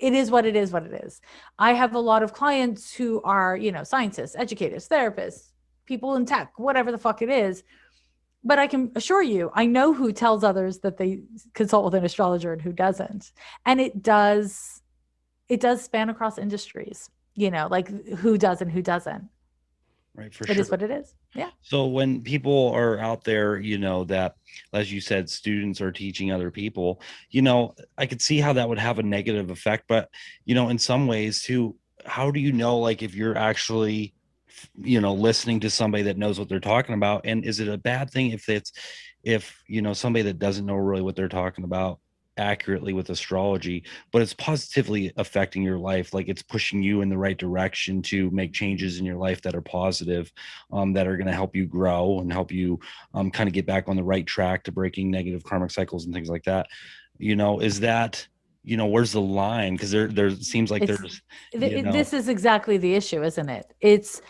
is what it is. I have a lot of clients who are, scientists, educators, therapists, people in tech, whatever the fuck it is. But I can assure you, I know who tells others that they consult with an astrologer and who doesn't. And it does span across industries, like who does and who doesn't.
Right, for
It
sure.
is what it is. Yeah.
So when people are out there, that, as you said, students are teaching other people, I could see how that would have a negative effect. But, in some ways too, how do you know, like, if you're actually, listening to somebody that knows what they're talking about? And is it a bad thing if somebody that doesn't know really what they're talking about? accurately with astrology, but it's positively affecting your life. Like it's pushing you in the right direction to make changes in your life that are positive, that are going to help you grow and help you kind of get back on the right track to breaking negative karmic cycles and things like that. Is that, where's the line? Because there seems like
It's
there's,
this is exactly the issue, isn't it? It's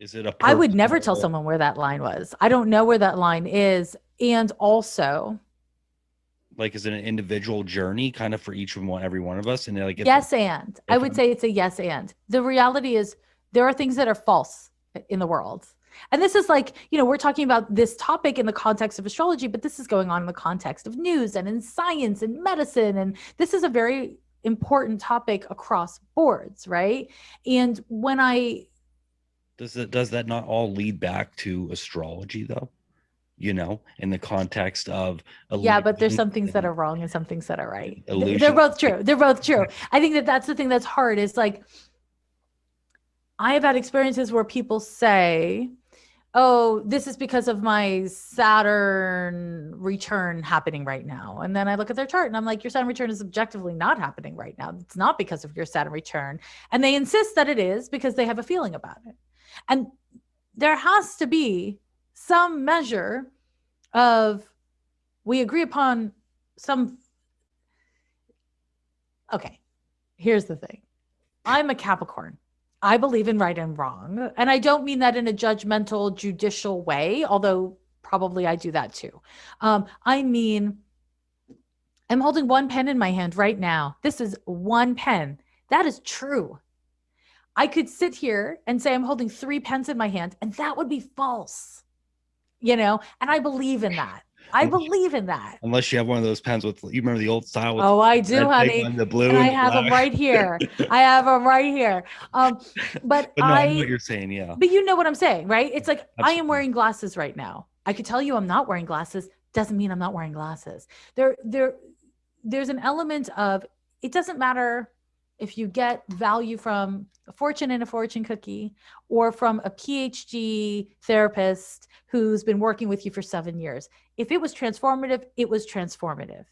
is it a
I would never tell
personal,
someone where that line was. I don't know where that line is. And also,
like, is it an individual journey kind of for each and one, every one of us? And like,
yes, and I
if
would
I'm,
say it's a yes, and the reality is there are things that are false in the world. And this is like, we're talking about this topic in the context of astrology, but this is going on in the context of news and in science and medicine. And this is a very important topic across boards, right? And when I,
does that not all lead back to astrology though? In the context of
yeah, but there's
illusion
some things that
and
are wrong and some things that are right. They're
illusion.
both true. They're both true. I think that that's the thing that's hard is like, I have had experiences where people say, oh, this is because of my Saturn return happening right now. And then I look at their chart and I'm like, your Saturn return is objectively not happening right now. It's not because of your Saturn return. And they insist that it is because they have a feeling about it. And there has to be some measure of, we agree upon some. Okay, here's the thing. I'm a Capricorn. I believe in right and wrong. And I don't mean that in a judgmental, judicial way, although probably I do that too. I mean, I'm holding one pen in my hand right now. This is one pen. That is true. I could sit here and say I'm holding three pens in my hand, and that would be false, and I believe in that. I
unless,
believe in that.
unless you have one of those pens with, you remember the old style with
Oh, I
the
do,
red thing
honey.
on the
And
blue
I
and the
have them
black.
right here. I have them right here. But
But no, I know what you're saying. Yeah,
but you know what I'm saying, right? It's like I am
absolutely.
wearing glasses right now. I could tell you I'm not wearing glasses. Doesn't mean I'm not wearing glasses. There's an element of it doesn't matter if you get value from a fortune and a fortune cookie or from a PhD therapist who's been working with you for 7 years. If it was transformative, it was transformative.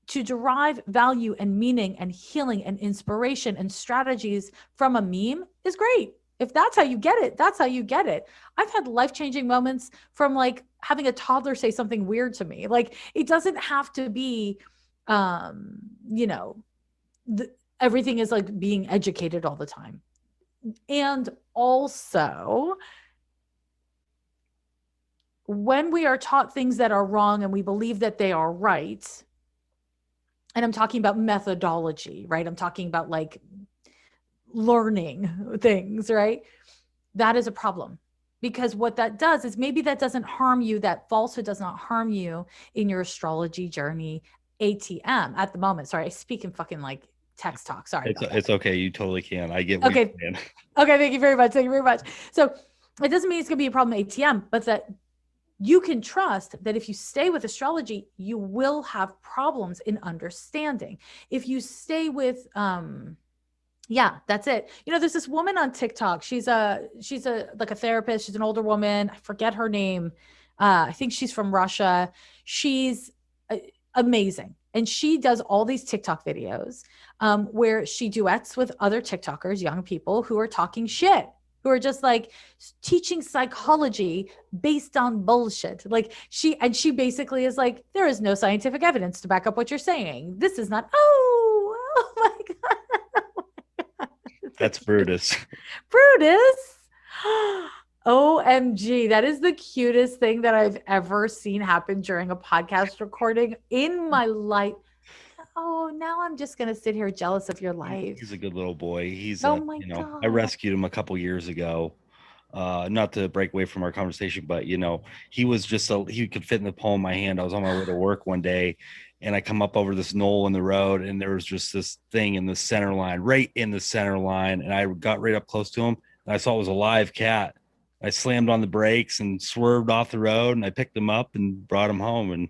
To derive value and meaning and healing and inspiration and strategies from a meme is great. If that's how you get it, that's how you get it. I've had life-changing moments from like having a toddler say something weird to me. Like it doesn't have to be um, you know, everything is like being educated all the time. And also, when we are taught things that are wrong and we believe that they are right, and I'm talking about methodology, right? I'm talking about like learning things, right? That is a problem because what that does is maybe that doesn't harm you, that falsehood does not harm you in your astrology journey ATM at the moment. Sorry, I speak in fucking like text talk. Sorry about that.
It's okay. You totally can. I get what
Okay.
you're saying.
Okay. Thank you very much. Thank you very much. So it doesn't mean it's going to be a problem ATM, but that you can trust that if you stay with astrology, you will have problems in understanding. If you stay with, yeah, that's it. There's this woman on TikTok. She's a like a therapist. She's an older woman. I forget her name. I think she's from Russia. She's amazing. And she does all these TikTok videos where she duets with other TikTokers, young people who are talking shit, who are just like teaching psychology based on bullshit. Like she basically is like, there is no scientific evidence to back up what you're saying. This is not, oh my God.
That's Brutus.
Brutus. OMG. That is the cutest thing that I've ever seen happen during a podcast recording in my life. Oh, now I'm just going to sit here jealous of your life.
He's a good little boy.
Oh my
I
God.
rescued him a couple years ago. Not to break away from our conversation, but he was just so he could fit in the palm of my hand. I was on my way to work one day and I come up over this knoll in the road and there was just this thing in the center line, right in the center line. And I got right up close to him and I saw it was a live cat. I slammed on the brakes and swerved off the road and I picked him up and brought him home. And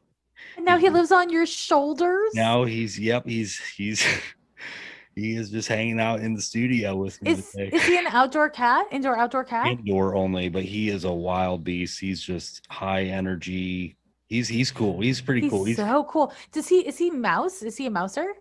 And now he lives on your shoulders?
now he's he is just hanging out in the studio with me today.
Is he an outdoor cat? Indoor outdoor cat?
Indoor only, but he is a wild beast. He's just high energy, He's cool. He's pretty
He's
cool.
so cool. Is he mouse? Is he a mouser?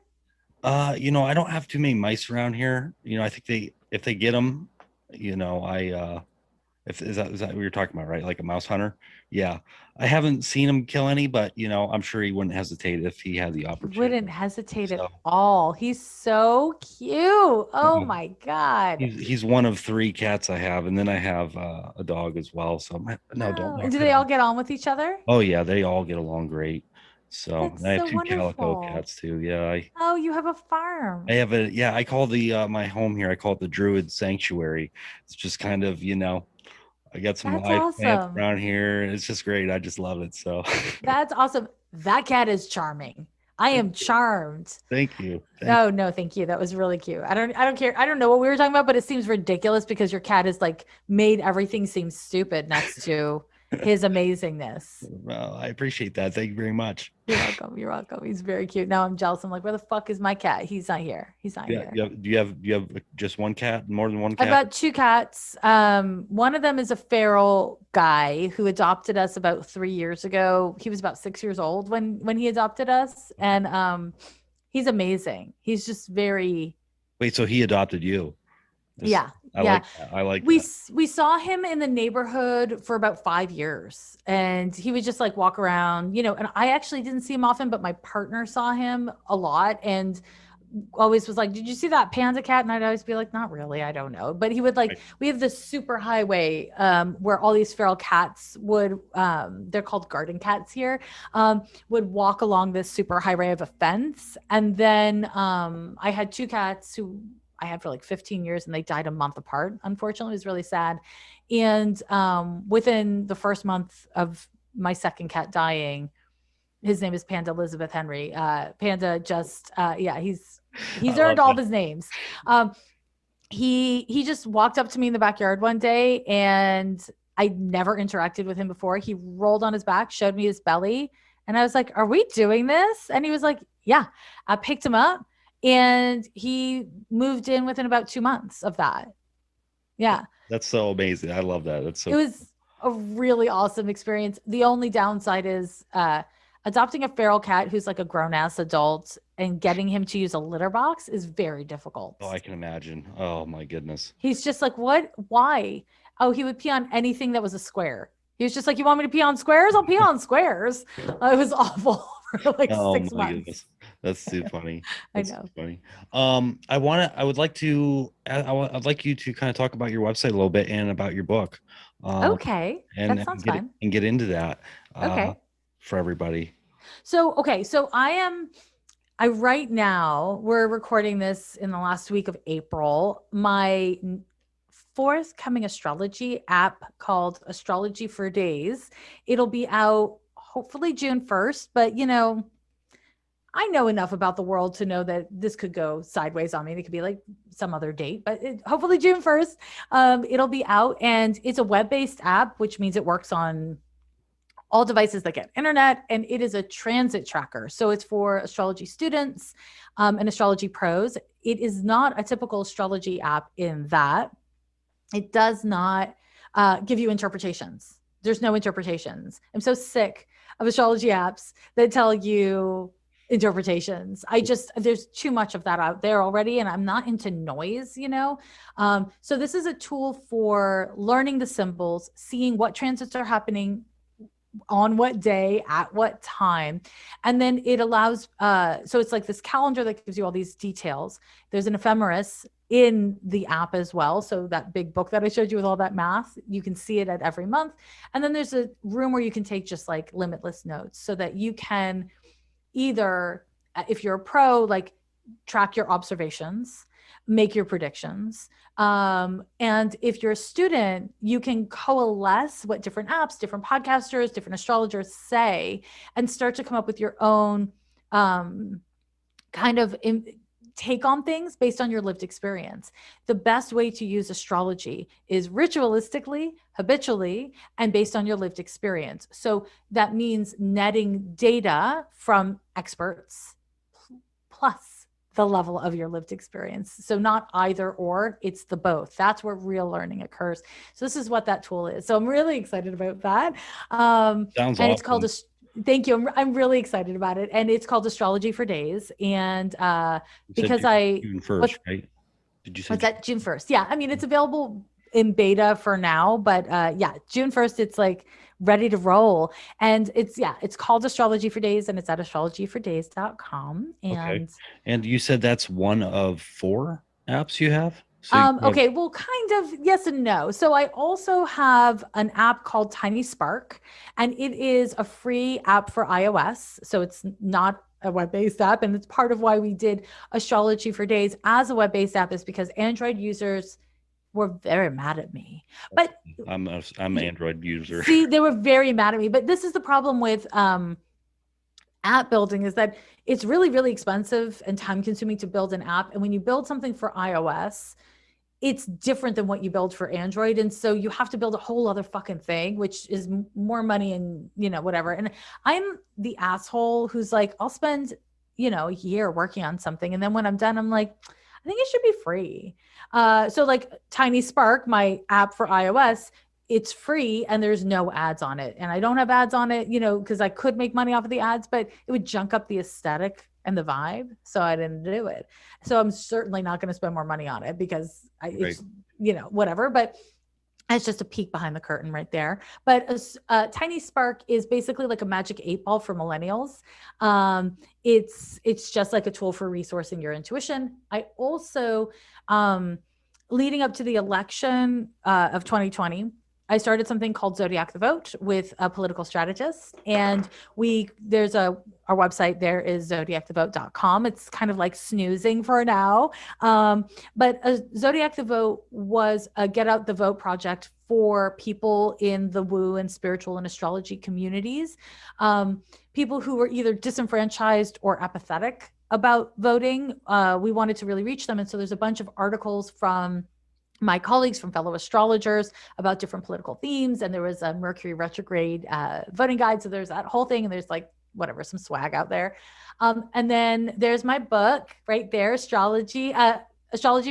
I don't have too many mice around here. I think if they get them, if is that what you're talking about, right? Like a mouse hunter? Yeah. I haven't seen him kill any, but I'm sure he wouldn't hesitate if he had the
He wouldn't
opportunity.
hesitate at
So
all. He's so cute. Oh
yeah.
my God.
He's one of three cats I have, and then I have a dog as well. So no, don't
Oh, and
knock
do
it
they all
off.
get on with each other?
Oh yeah, they all get along great. So
That's
and I have
so
two calico
wonderful.
cats too. Yeah,
Oh, you have a
I
farm.
have I call the my home here, I call it the Druid Sanctuary. It's just kind of, I got some
That's
live plants
awesome.
around here. It's just great. I just love it. So
That's awesome. That cat is charming. I am charmed.
thank you. Thank
Oh no, thank you. That was really cute. I don't care. I don't know what we were talking about, but it seems ridiculous because your cat has like made everything seem stupid next to
you.
his amazingness.
Well, I appreciate that. Thank you very much.
You're welcome. You're welcome. He's very cute. Now I'm jealous. I'm like, where the fuck is my cat? He's not here. He's not
Yeah,
here.
yeah. Do you have just one cat? More than one
I've
cat?
got two cats. One of them is a feral guy who adopted us about 3 years ago. He was about 6 years old when he adopted us, and he's amazing. He's just very,
Wait, so he adopted you? This
yeah,
I
yeah.
like that. I like
we
that.
s- we saw him in the neighborhood for about 5 years, and he would just like walk around, and I actually didn't see him often, but my partner saw him a lot, and always was like, did you see that panda cat? And I'd always be like, not really, I don't know. But he would like,
Right.
we have this super highway where all these feral cats would they're called garden cats here, would walk along this super highway of a fence. And then I had two cats who I had for like 15 years, and they died a month apart. Unfortunately, it was really sad. And within the first month of my second cat dying, his name is Panda Elizabeth Henry. Panda just, yeah,
I
he's
love
earned all of
that.
his names. Um, he just walked up to me in the backyard one day, and I never interacted with him before. He rolled on his back, showed me his belly, and I was like, "Are we doing this?" And he was like, "Yeah." I picked him up, and he moved in within about 2 months of that. Yeah,
That's so amazing. I love that. That's
it
so cool.
was a really awesome experience. The only downside is adopting a feral cat who's like a grown ass adult and getting him to use a litter box is very difficult.
Oh, I can imagine. Oh my goodness.
He's just like, what? Why? Oh, he would pee on anything that was a square. He was just like, you want me to pee on squares? I'll pee on squares. It was awful for like
Oh
six
my
months.
goodness. That's too funny.
I
That's too
know.
funny. I would like to, I'd like you to kind of talk about your website a little bit and about your book, um,
Okay.
and,
That
and
sounds
get
fun.
and get into that, uh,
Okay.
for everybody.
Okay. So right now, we're recording this in the last week of April. My forthcoming astrology app called Astrology for Days. It'll be out hopefully June 1st, but I know enough about the world to know that this could go sideways on me. It could be like some other date, but hopefully June 1st, it'll be out, and it's a web-based app, which means it works on all devices that get internet, and it is a transit tracker. So it's for astrology students and astrology pros. It is not a typical astrology app in that it does not give you interpretations. There's no interpretations. I'm so sick of astrology apps that tell you interpretations. There's too much of that out there already, and I'm not into noise. So this is a tool for learning the symbols, seeing what transits are happening on what day at what time, and then it allows so it's like this calendar that gives you all these details. There's an ephemeris in the app as well, so that big book that I showed you with all that math, you can see it at every month. And then there's a room where you can take just like limitless notes, so that you can either, if you're a pro, like track your observations, make your predictions. And if you're a student, you can coalesce what different apps, different podcasters, different astrologers say, and start to come up with your own kind of take on things based on your lived experience. The best way to use astrology is ritualistically, habitually, and based on your lived experience. So that means netting data from experts plus the level of your lived experience. So not either or, it's the both. That's where real learning occurs. So this is what that tool is. So I'm really excited about that.
Sounds
And it's called
awesome.
Thank you. I'm really excited about it. And it's called Astrology for Days. And
You said
because I,
June
what's,
1st, right? Did you say
what's
June?
that? June 1st. Yeah. I mean, it's available in beta for now, but yeah, June 1st, it's like ready to roll. And it's called Astrology for Days and it's at astrologyfordays.com.
Okay.
And
And you said that's one of four apps you have? So you have,
okay, well, kind of yes and no. So I also have an app called Tiny Spark, and it is a free app for iOS. So it's not a web-based app, and it's part of why we did Astrology for Days as a web-based app is because Android users were very mad at me. But
I'm an Android user.
see, they were very mad at me. But this is the problem with app building is that it's really, really expensive and time consuming to build an app. And when you build something for iOS, it's different than what you build for Android. And so you have to build a whole other fucking thing, which is more money and, whatever. And I'm the asshole who's like, I'll spend, a year working on something. And then when I'm done, I'm like, I think it should be free. So like Tiny Spark, my app for iOS, it's free and there's no ads on it. And I don't have ads on it, because I could make money off of the ads, but it would junk up the aesthetic and the vibe. So I didn't do it. So I'm certainly not going to spend more money on it because it's, whatever. But it's just a peek behind the curtain right there. But Tiny Spark is basically like a magic 8 ball for millennials. It's just like a tool for resourcing your intuition. I also, leading up to the election of 2020, I started something called Zodiac the Vote with a political strategist. And our website there is zodiacthevote.com. It's kind of like snoozing for now. But Zodiac the Vote was a get out the vote project for people in the woo and spiritual and astrology communities. People who were either disenfranchised or apathetic about voting. We wanted to really reach them. And so there's a bunch of articles from my colleagues, from fellow astrologers, about different political themes. And there was a Mercury retrograde voting guide. So there's that whole thing. And there's like, whatever, some swag out there. And then there's my book right there, Astrology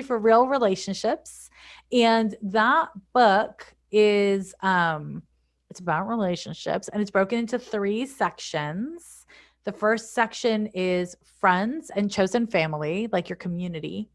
for Real Relationships. And that book is, it's about relationships and it's broken into 3 sections. The first section is friends and chosen family, like your community.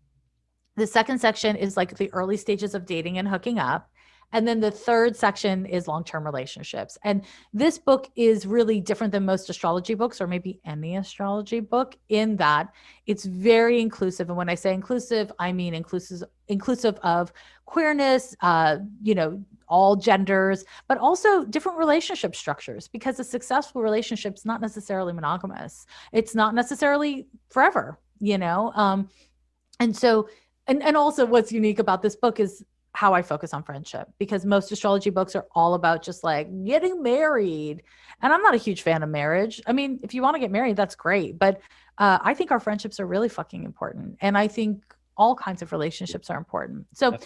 The second section is like the early stages of dating and hooking up. And then the third section is long-term relationships. And this book is really different than most astrology books or maybe any astrology book in that it's very inclusive. And when I say inclusive, I mean inclusive of queerness, all genders, but also different relationship structures, because a successful relationship is not necessarily monogamous. It's not necessarily forever, and so, and also what's unique about this book is how I focus on friendship, because most astrology books are all about just like getting married. And I'm not a huge fan of marriage. I mean, if you want to get married, that's great. But I think our friendships are really fucking important. And I think all kinds of relationships are important. So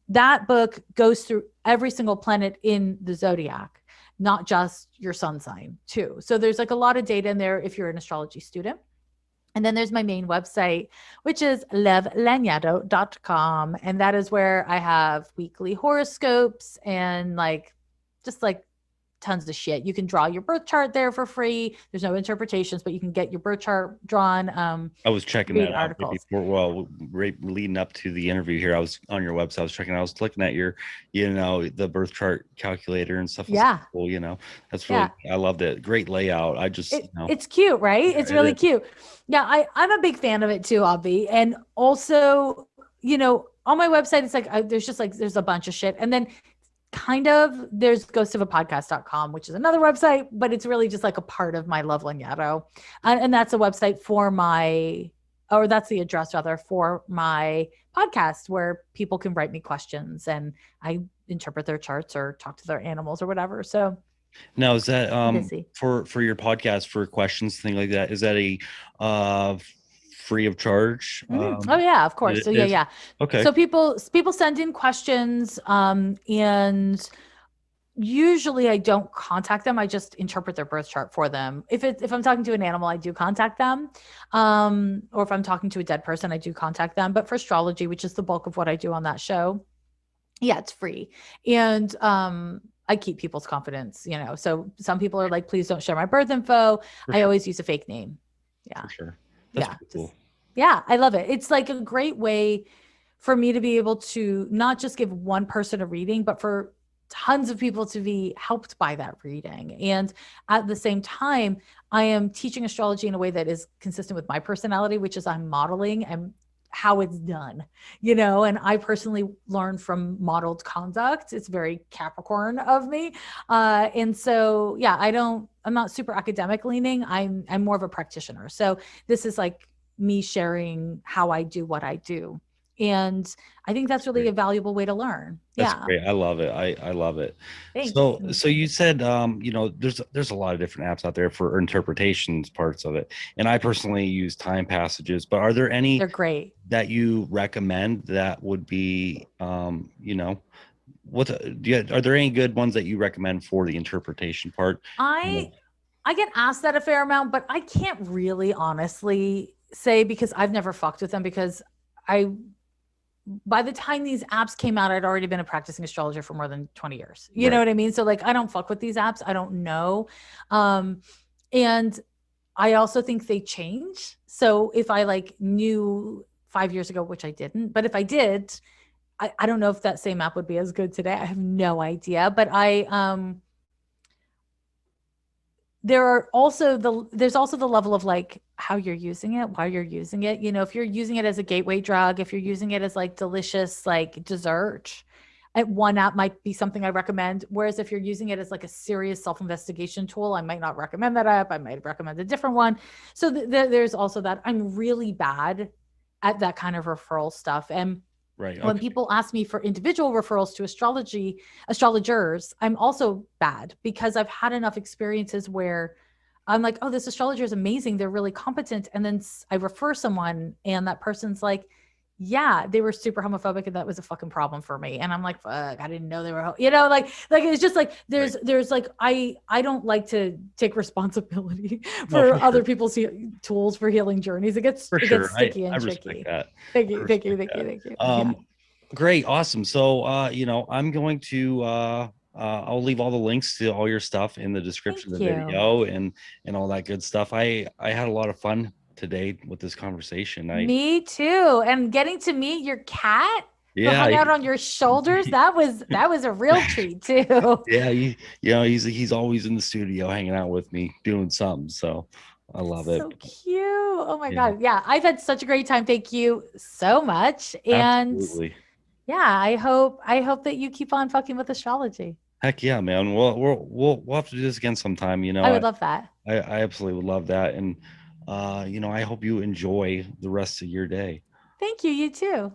that book goes through every single planet in the zodiac, not just your sun sign too. So there's like a lot of data in there if you're an astrology student. And then there's my main website, which is lanyadoo.com. And that is where I have weekly horoscopes and just tons of shit. You can draw your birth chart there for free. There's no interpretations, but you can get your birth chart drawn.
I was checking that out
articles.
before, leading up to the interview here. I was on your website. I was looking at your, the birth chart calculator and stuff.
Yeah.
Cool. That's really, I loved it. Great layout. I just,
it's cute, right?
Yeah,
it's really cute. Yeah. I'm a big fan of it too, Abby. And also, on my website, it's like, there's a bunch of shit. And then there's ghostofapodcast.com, which is another website, but it's really just like a part of my Love Lanyadoo. And that's a website that's the address rather for my podcast, where people can write me questions and I interpret their charts or talk to their animals or whatever. So
now, is that for your podcast, for questions, thing like that? Is that a free of charge?
Oh yeah, of course. So yeah.
Okay.
So people send in questions, and usually I don't contact them. I just interpret their birth chart for them. If I'm talking to an animal, I do contact them. Or if I'm talking to a dead person, I do contact them. But for astrology, which is the bulk of what I do on that show, yeah, it's free. And I keep people's confidence, you know. So some people are like, please don't share my birth info.
For
I
sure.
always use a fake name. Yeah.
For sure. That's
Yeah.
pretty
Just,
cool.
yeah. I love it. It's like a great way for me to be able to not just give one person a reading, but for tons of people to be helped by that reading. And at the same time, I am teaching astrology in a way that is consistent with my personality, which is I'm modeling and how it's done, you know, and I personally learn from modeled conduct. It's very Capricorn of me. And so, yeah, I'm not super academic leaning. I'm more of a practitioner. So this is like me sharing how I do what I do. And I think that's really
Great.
a valuable way to learn.
That's
Yeah.
great. I love it. I love it.
Thanks.
So you said there's a lot of different apps out there for interpretations parts of it. And I personally use time passages, but are there any
They're great.
that you recommend that would be are there any good ones that you recommend for the interpretation part?
I I get asked that a fair amount, but I can't really honestly say because I've never fucked with them because I by the time these apps came out, I'd already been a practicing astrologer for more than 20 years. You know
Right.
what I mean? So like I don't fuck with these apps. I don't know. Um and I also think they change. So if I like knew 5 years ago, which I didn't, but if I did, I don't know if that same app would be as good today. I have no idea. But there's also the level of like how you're using it, why you're using it. You know, if you're using it as a gateway drug, if you're using it as like delicious like dessert, one app might be something I recommend. Whereas if you're using it as like a serious self-investigation tool, I might not recommend that app. I might recommend a different one. So there's also that. I'm really bad at that kind of referral stuff. And
Right.
when
Okay.
people ask me for individual referrals to astrologers, I'm also bad because I've had enough experiences where I'm like, oh, this astrologer is amazing. They're really competent. And then I refer someone and that person's like, yeah, they were super homophobic and that was a fucking problem for me. And I'm like, fuck, I didn't know they were, like, it's just like,
Right.
there's like, I don't like to take responsibility
No,
for
for
other
sure.
people's tools for healing journeys.
For
It gets
sure.
sticky
I
and
respect
tricky.
that.
Thank
I
you. Thank you.
respect
Thank you.
that.
Thank you. Yeah.
Um, Great, awesome. So, I'm going to I'll leave all the links to all your stuff in the description of
Thank
the
you.
video and all that good stuff. I had a lot of fun today with this conversation.
Me too. And getting to meet your cat who
Yeah,
hung out on your shoulders, that was a real treat too.
yeah, he's always in the studio hanging out with me doing something. So I love it.
So cute. Oh my
Yeah,
God. Yeah, I've had such a great time. Thank you so much. And
absolutely.
yeah, I hope that you keep on fucking with astrology.
Heck yeah, man. We'll have to do this again sometime.
I would love that.
I absolutely would love that. And I hope you enjoy the rest of your day.
Thank you. You too.